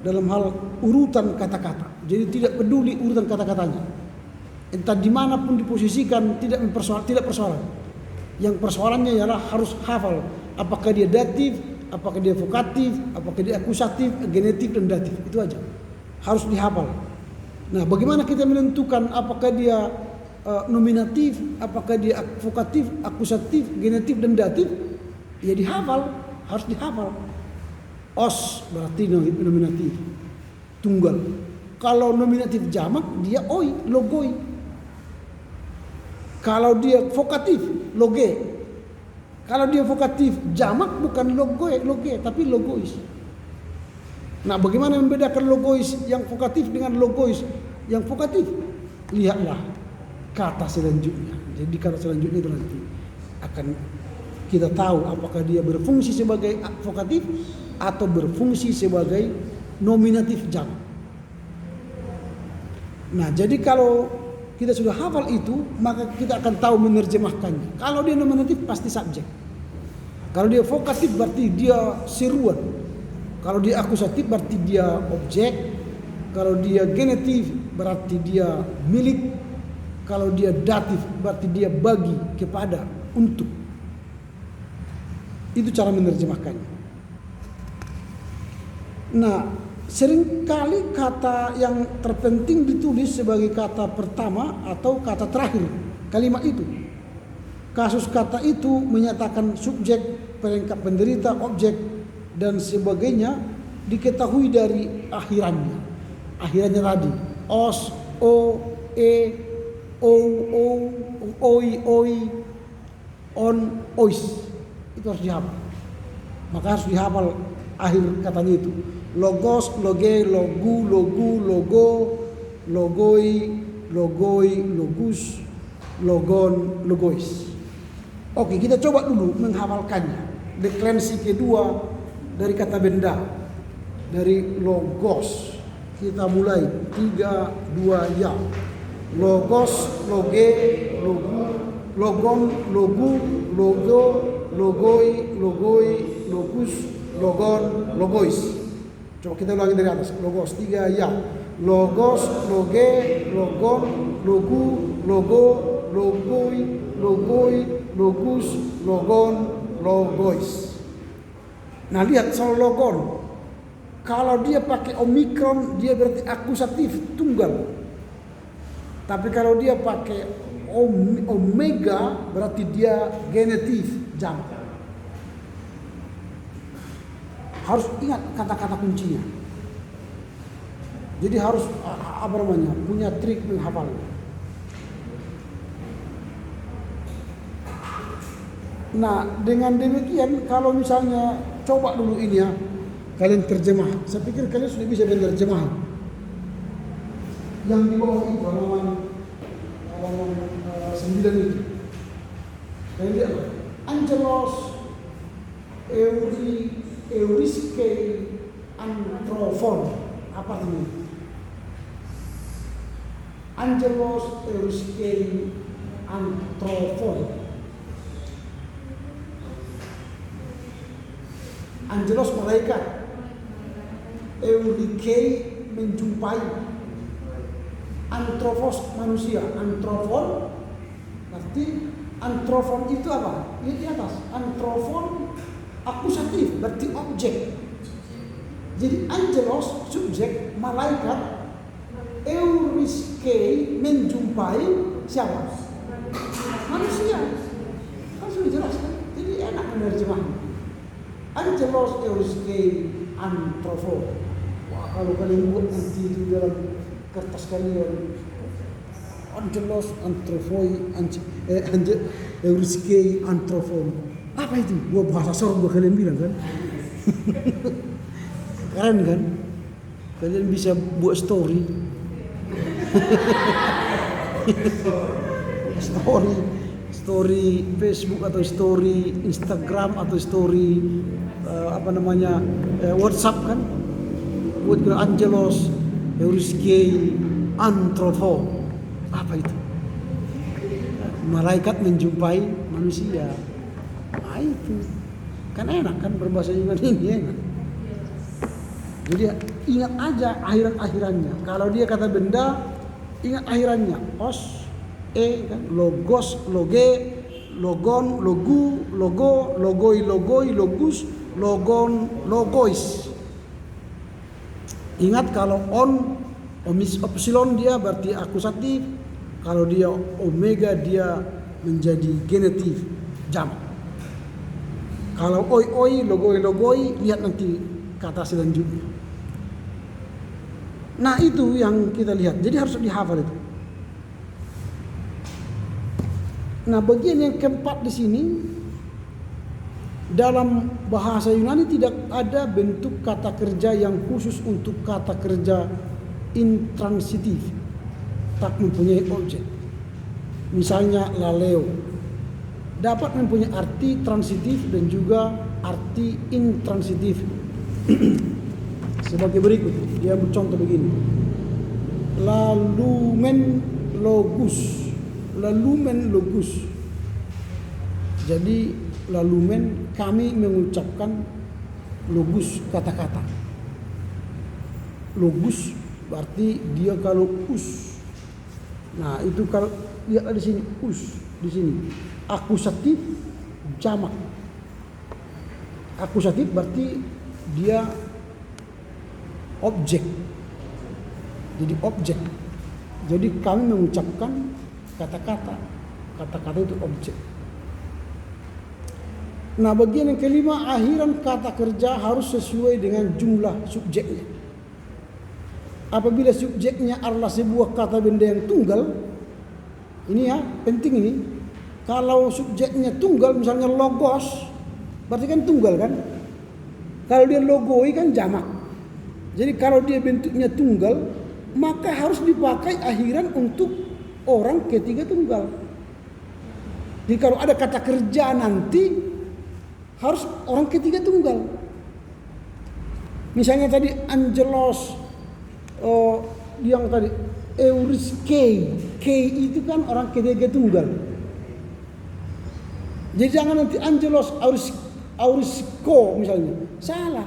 [SPEAKER 1] dalam hal urutan kata-kata. Jadi tidak peduli urutan kata-katanya. Entah dimanapun diposisikan tidak persoalan. Yang persoalannya ialah harus hafal. Apakah dia datif, apakah dia vokatif, apakah dia akusatif, genetif dan datif. Itu aja. Harus dihafal. Nah, bagaimana kita menentukan apakah dia nominatif, apakah dia vokatif, akusatif, genetif dan datif? Ya dihafal, harus dihafal. Os berarti nominatif, tunggal. Kalau nominatif jamak dia oi, logoi. Kalau dia vokatif, loge. Kalau dia vokatif jamak bukan loge tapi logois. Nah, bagaimana membedakan logois yang vokatif dengan logois yang vokatif? Lihatlah kata selanjutnya. Jadi kata selanjutnya itu nanti akan kita tahu apakah dia berfungsi sebagai vokatif atau berfungsi sebagai nominatif jamak. Nah, jadi kalau kita sudah hafal itu, maka kita akan tahu menerjemahkannya. Kalau dia nominatif pasti subjek. Kalau dia vokatif berarti dia seruan. Kalau dia akusatif berarti dia objek. Kalau dia genetif berarti dia milik. Kalau dia datif berarti dia bagi, kepada, untuk. Itu cara menerjemahkannya. Nah, seringkali kata yang terpenting ditulis sebagai kata pertama atau kata terakhir kalimat itu. Kasus kata itu menyatakan subjek, pelengkap penderita, objek dan sebagainya diketahui dari akhirannya. Akhirannya tadi os, o, e, o, oi, on, ois. Itu harus dihafal. Maka harus dihafal akhir katanya itu. Logos, loge, logu, logu, logo, logoi, logoi, logus, logon, logois. Oke, kita coba dulu menghafalkannya. Deklensi kedua dari kata benda, dari logos. Kita mulai 3, 2, ya. Logos, loge, logu, logon, logu, logo, logoi, logoi, logus, logon, logois. Coba kita ulangi dari atas. Logos 3, ya. Logos, loge, logon, logu, logo, logoi, logoi, logus, logon, logois. Nah, lihat soal logon. Kalau dia pakai omikron, dia berarti akusatif tunggal. Tapi kalau dia pakai omega, berarti dia genetif jamak. Harus ingat kata-kata kuncinya. Jadi harus punya trik menghafal. Nah, dengan demikian kalau misalnya coba dulu ini ya, kalian terjemah. Saya pikir kalian sudah bisa menerjemah. Yang di bawah itu halaman 9 itu. Kalian lihat apa? Angelos Euriske Antrophon. Apa itu? Angelos Euriske Antrophon. Angelos malaikat. Eurikei menjumpai. Antrophos manusia. Antrophon berarti antrophon itu apa? Ini di atas. Antrophon akusatif berarti objek. Jadi angelos subjek, malaikat. Euriskei menjumpai siapa? Manusia. Kan sudah jelas kan? Jadi enak menerjemahnya. Angelos Euriskei Antrophon. Wah, kalau kalian buat nanti itu dalam kertas kalian, Angelos Antrophoi, Euriskei Antrophon. Apa itu? Gua bahasa sorga kalian bilang kan? Keren kan? Kalian bisa buat story. Story Facebook atau story Instagram atau story WhatsApp kan? Buat Angelos Euriskei Antrophon. Apa itu? Malaikat menjumpai manusia. Nah itu kan enak kan, berbahasa Yunani ini enak. Jadi ingat aja akhiran-akhirannya. Kalau dia kata benda, ingat akhirannya. Os, kan, logos, loge, logon, logu, logo, logoi, logoi, logus, logon, logois. Ingat kalau epsilon dia berarti akusatif, kalau dia omega dia menjadi genetif jamak. Kalau oi, logoi, lihat nanti kata selanjutnya. Nah itu yang kita lihat, jadi harus dihafal itu. Nah bagian yang keempat di sini, dalam bahasa Yunani tidak ada bentuk kata kerja yang khusus untuk kata kerja intransitif, tak mempunyai objek. Misalnya laleo dapat mempunyai arti transitif dan juga arti intransitif. Sebagai berikut, dia bercontoh begini. Lalumen logus. Jadi lalumen kami mengucapkan logus kata-kata. Logus berarti dia kalau us. Nah, itu kalau lihat di sini us di sini. Akusatif jamak. Akusatif berarti dia objek. Jadi objek. Jadi kami mengucapkan kata-kata. Kata-kata itu objek. Nah, bagian yang kelima, akhiran kata kerja harus sesuai dengan jumlah subjeknya. Apabila subjeknya adalah sebuah kata benda yang tunggal, ini ya, penting ini. Kalau subjeknya tunggal, misalnya logos, berarti kan tunggal kan? Kalau dia logoi kan jamak. Jadi kalau dia bentuknya tunggal, maka harus dipakai akhiran untuk orang ketiga tunggal. Jadi kalau ada kata kerja nanti harus orang ketiga tunggal. Misalnya tadi Angelos, yang tadi Euris K itu kan orang ketiga tunggal. Jadi jangan nanti Angelos Aurisko misalnya, salah.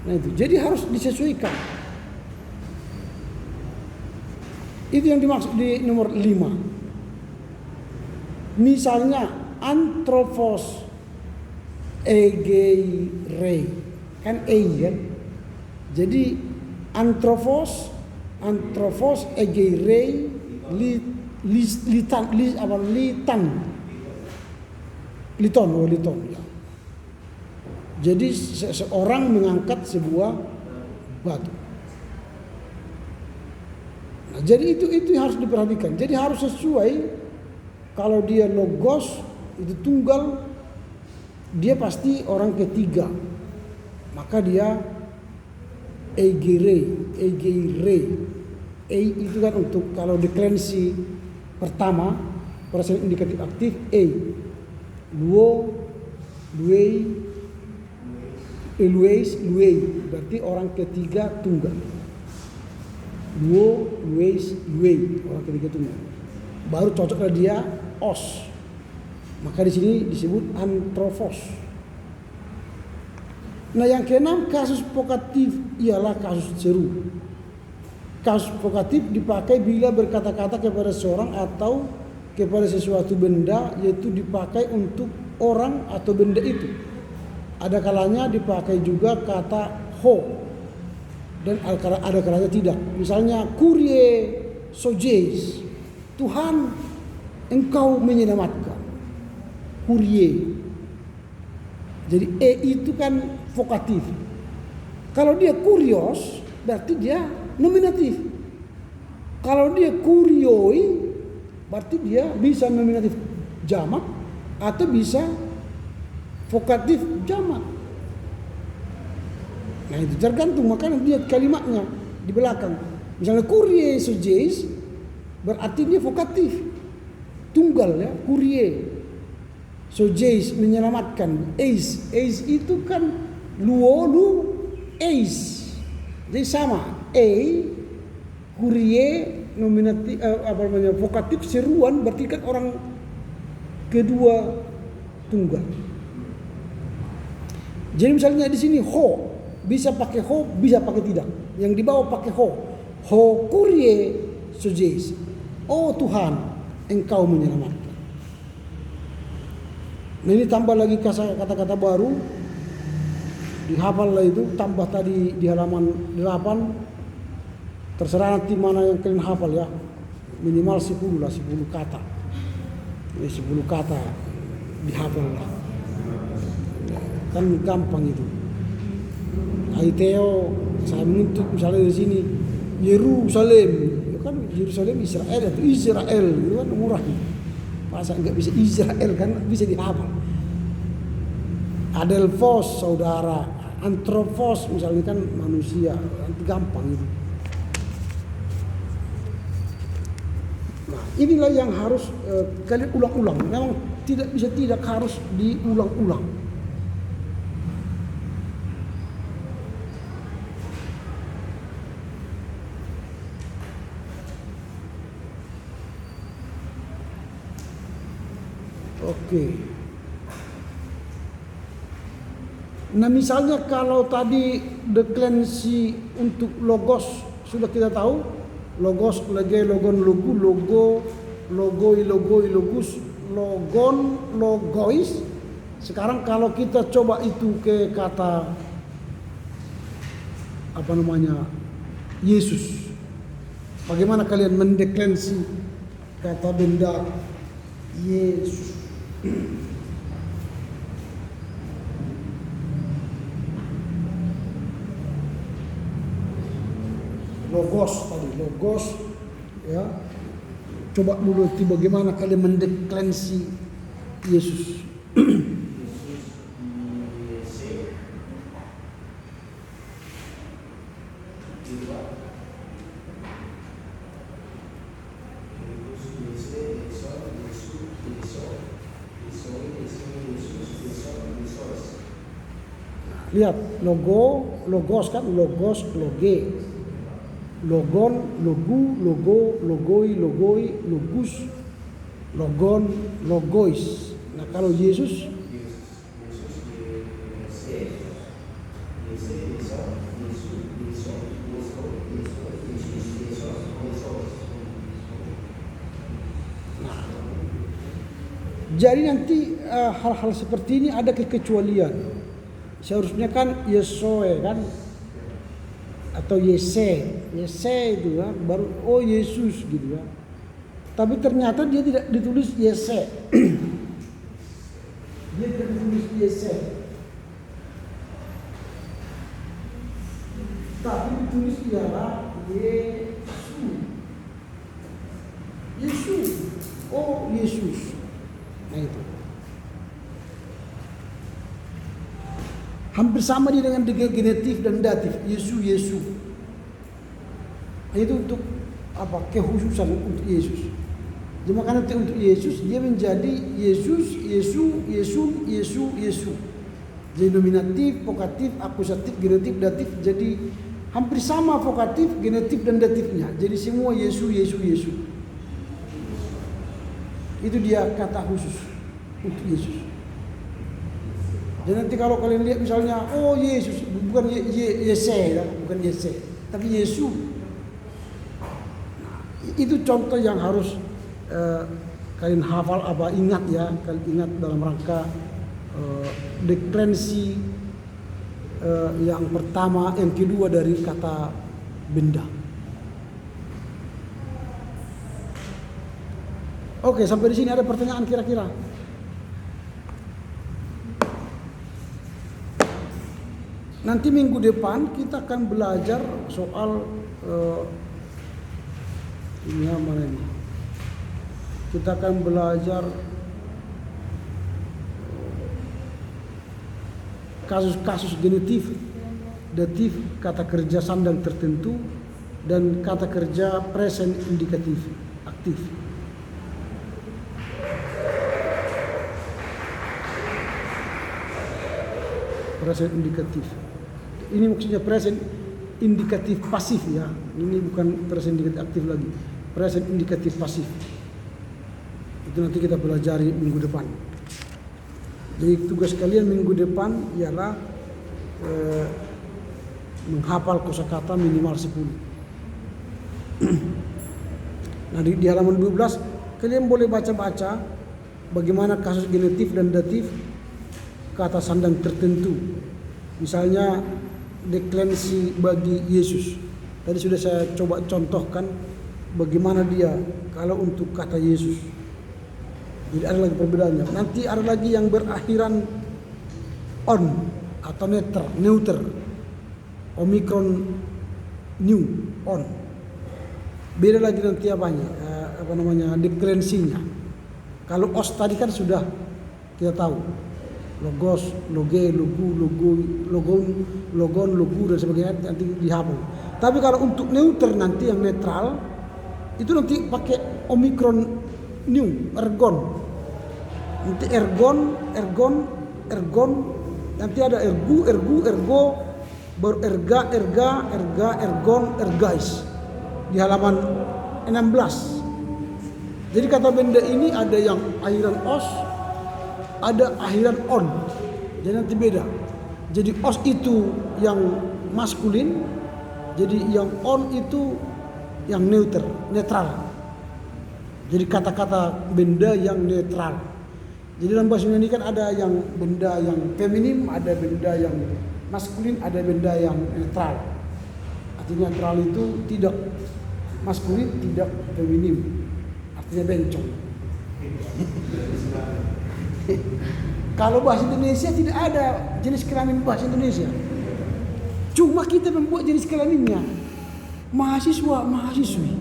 [SPEAKER 1] Nah itu, jadi harus disesuaikan. Itu yang dimaksud di nomor 5. Misalnya anthropos egeirei, kan kan. Jadi anthropos egeirei liton ya. Jadi seseorang mengangkat sebuah batu. Nah, jadi itu harus diperhatikan. Jadi harus sesuai. Kalau dia logos itu tunggal, dia pasti orang ketiga. Maka dia egeirei. Itu kan untuk kalau deklensi pertama presens indikatif aktif luo, luei, luei, berarti orang ketiga tunggal. Luo, luei, orang ketiga tunggal. Baru cocoklah dia os. Maka di sini disebut anthropos. Nah, yang keenam kasus vokatif ialah kasus seru. Kasus vokatif dipakai bila berkata-kata kepada seorang atau kepada sesuatu benda, yaitu dipakai untuk orang atau benda itu. Ada kalanya dipakai juga kata ho, dan ada kalanya tidak. Misalnya Kyrie sogeis, Tuhan engkau menyelamatkan. Kyrie. Jadi itu kan vokatif. Kalau dia kurios berarti dia nominatif. Kalau dia kurioi berarti dia bisa nominatif jamak atau bisa vokatif jamak. Nah itu tergantung, makanya dia kalimatnya di belakang. Misalnya Kyrie sogeis berarti dia vokatif tunggal ya, Kyrie sogeis menyelamatkan. Eis itu kan luo lu eis. Jadi sama Kyrie nominatif vokatif seruan berarti kan orang kedua tunggal. Jadi misalnya di sini ho bisa pakai ho, bisa pakai tidak. Yang di bawah pakai ho. Ho Kyrie sogeis. Oh Tuhan, engkau menyelamatkan. Nah ini tambah lagi kata-kata baru. Dihafal lah itu, tambah tadi di halaman 8. Terserah nanti mana yang kalian hafal ya. Minimal 10 lah, 10 kata. Ini 10 kata dihafal lah. Kan gampang itu. Aiteo saya menuntut misalnya di sini Yerusalem, ya kan Yerusalem Israel atau Israel, itu kan murah. Masa nggak bisa Israel kan bisa dihafal. Adelphos saudara, anthropos misalnya kan manusia, nanti gampang itu. Nah inilah yang harus kalian ulang-ulang. Memang tidak bisa tidak harus diulang-ulang. Oke. Nah misalnya kalau tadi deklensi untuk logos sudah kita tahu, logos, lege, logon, logu, logo, logoi, logoi, logus, logon, logois. Sekarang kalau kita coba itu ke kata apa namanya Yesus, bagaimana kalian mendeklensi kata benda Yesus? Logos tadi, logos ya. Coba dulu bagaimana kalian mendeklensi Yesus. Lihat, logos kan, logos, loge. Logon, logu, logo, logoi, logus, logon, logois. Nah, kalau Yesus jadi nanti hal-hal seperti ini ada kekecualian. Seharusnya kan Yesoe kan atau Yese itu kan baru oh Yesus gitu ya. Tapi ternyata dia tidak ditulis Yese. Dia tidak ditulis Yese. Tapi ditulis ialah Yesus. Yesus. Oh Yesus. Nah itu. Hampir sama dia dengan genetif dan datif. Yesu. Itu untuk apa? Kekhususan untuk Yesus. Jadi makanya untuk Yesus dia menjadi Yesus. Jadi nominatif, vokatif, akusatif, genetif, datif. Jadi hampir sama vokatif, genetif dan datifnya. Jadi semua Yesu. Itu dia kata khusus untuk Yesus. Dan nanti kalau kalian lihat misalnya, oh Yesus, bukan Yese, bukan Yese, tapi Yesus. Nah, itu contoh yang harus kalian hafal apa ingat ya, kalian ingat dalam rangka deklensi yang pertama, yang kedua dari kata benda. Oke, sampai di sini ada pertanyaan kira-kira? Nanti minggu depan kita akan belajar soal ini mana ini? Kita akan belajar kasus-kasus genetif, datif, kata kerja sandang tertentu, dan kata kerja present indikatif aktif. Present indikatif. Ini maksudnya present indikatif pasif ya. Ini bukan present indikatif aktif lagi. Present indikatif pasif. Itu nanti kita pelajari minggu depan. Jadi tugas kalian minggu depan ialah menghafal kosakata minimal 10. Nah di halaman 12 kalian boleh baca-baca bagaimana kasus genetif dan datif kata sandang tertentu. Misalnya deklensi bagi Yesus. Tadi sudah saya coba contohkan bagaimana dia kalau untuk kata Yesus. Jadi ada lagi perbedaannya. Nanti ada lagi yang berakhiran on atau neuter. Omikron new on. Beda lagi nanti deklensinya. Kalau os tadi kan sudah kita tahu. Logos, loge, logu, logon, logu dan sebagainya nanti dihapus. Tapi kalau untuk neuter nanti yang netral itu nanti pakai omikron new, ergon. Nanti ergon, nanti ada ergo, baru erga, ergon, ergais di halaman 16. Jadi kata benda ini ada yang akhiran os, ada akhiran on. Jadi nanti beda. Jadi os itu yang maskulin, jadi yang on itu yang netral. Jadi kata-kata benda yang netral. Jadi dalam bahasa Indonesia kan ada yang benda yang feminim, ada benda yang maskulin, ada benda yang netral. Artinya netral itu tidak maskulin, tidak feminim. Artinya bencong. Kalau bahasa Indonesia tidak ada jenis kelamin bahasa Indonesia. Cuma kita membuat jenis kelaminnya. Mahasiswa, mahasiswi.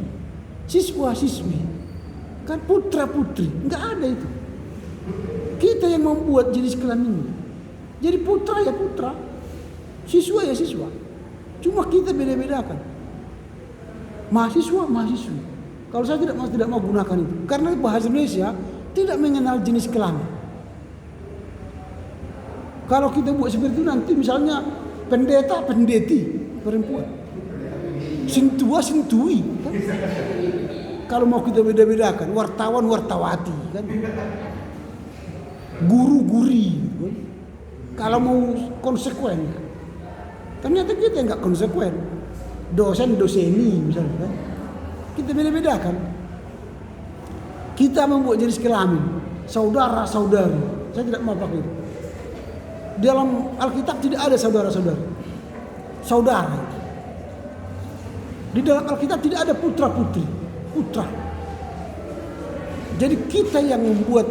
[SPEAKER 1] Siswa, siswi. Kan putra, putri. Enggak ada itu. Kita yang membuat jenis kelaminnya. Jadi putra ya putra. Siswa ya siswa. Cuma kita beda-bedakan. Mahasiswa, mahasiswi. Kalau saya tidak mau gunakan itu. Karena bahasa Indonesia tidak mengenal jenis kelamin. Kalau kita buat seperti itu nanti misalnya pendeta pendeti perempuan, sintua sintui kan? Kalau mau kita beda-bedakan, wartawan wartawati kan, guru guri kan? Kalau mau konsekuen, ternyata kita nggak konsekuen, dosen doseni misalnya kan, kita beda-bedakan. Kita membuat jenis kelamin saudara saudari, saya tidak mau pakai itu. Dalam Alkitab tidak ada saudara-saudari, saudara. Di dalam Alkitab tidak ada putra-putri, putra. Jadi kita yang membuat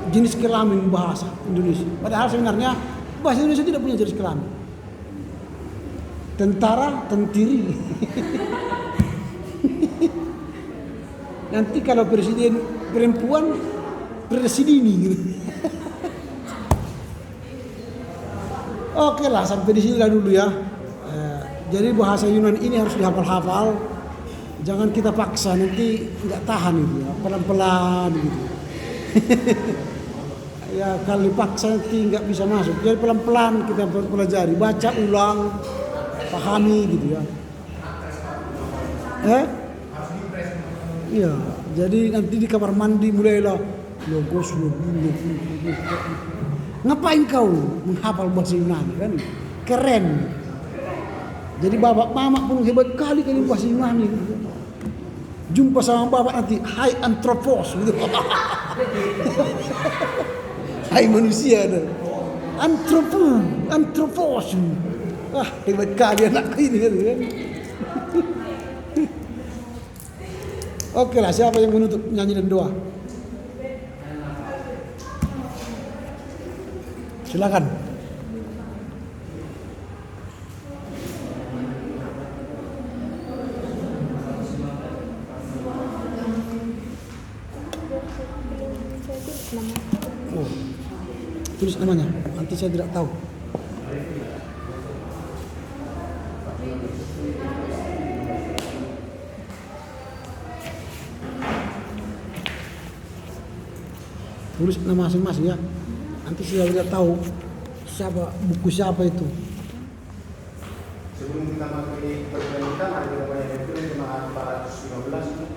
[SPEAKER 1] jenis kelamin bahasa Indonesia. Padahal sebenarnya bahasa Indonesia tidak punya jenis kelamin. Tentara, tentiri. Nanti kalau presiden perempuan, presidini gitu. Oke lah, sampai di sini lah dulu ya. Jadi bahasa Yunani ini harus dihafal-hafal. Jangan kita paksa, nanti nggak tahan itu ya, pelan-pelan gitu. Ya kalau dipaksa nanti nggak bisa masuk. Jadi pelan-pelan kita pelajari, baca ulang, pahami gitu ya. Iya, jadi nanti di kamar mandi mulailah logos. Ngapain kau menghafal bahasa Yunani kan? Keren. Jadi bapak mama pun hebat kali bahasa Yunani. Jumpa sama bapak nanti, hai antropos gitu. Hai manusia dah. Antropos. Wah, hebat kali anakku ini kan. Oke lah, siapa yang menutup nyanyi dan doa? Silakan. Oh, tulis namanya. Nanti saya tidak tahu. Tulis nama masing-masing ya. Nanti saya tidak tahu siapa buku siapa itu.
[SPEAKER 7] Sebelum kita mengikuti pertanyaan kita, ada yang banyak yang kirim jemaat 415.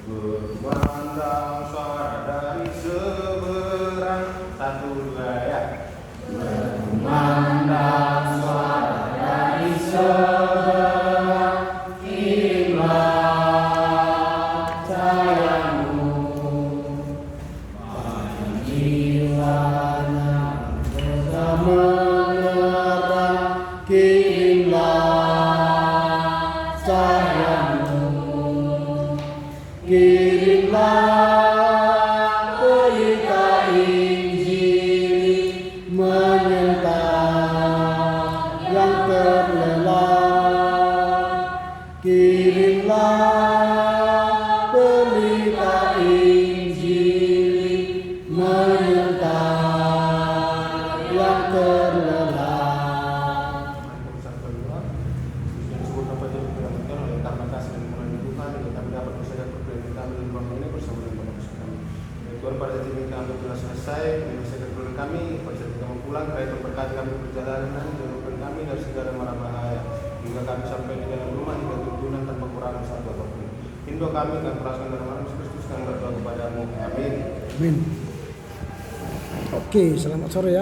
[SPEAKER 7] Berpandang suara dari seberang, 1, 2 ya. Berpandang suara dari seberang, kirimlah cahaya-Mu. Menerang, kirimlah cahaya-Mu, kirimlah pelita Injil menyentang yang terlelap, kirimlah pelita Injil menyentang yang terlelap. Karena kasih dan mengenai Tuhan, kami dapat menjaga keperluan kami di ruang ini bersama dengan Bapak Yesus kami. Tuhan, pada saat ini kami telah selesai menyelesaikan keperluan kami. Pada saat kita mau pulang, Tuhan berkati kami perjalanan, jauhkan kami dari segala mara bahaya, hingga kami sampai di dalam rumah hingga tuntunan tanpa kurangan satu apapun. Hindu kami akan perasaan dalam nama Yesus Kristus, kami berdoa kepadamu. Amin.
[SPEAKER 1] Amin. Oke, selamat sore ya.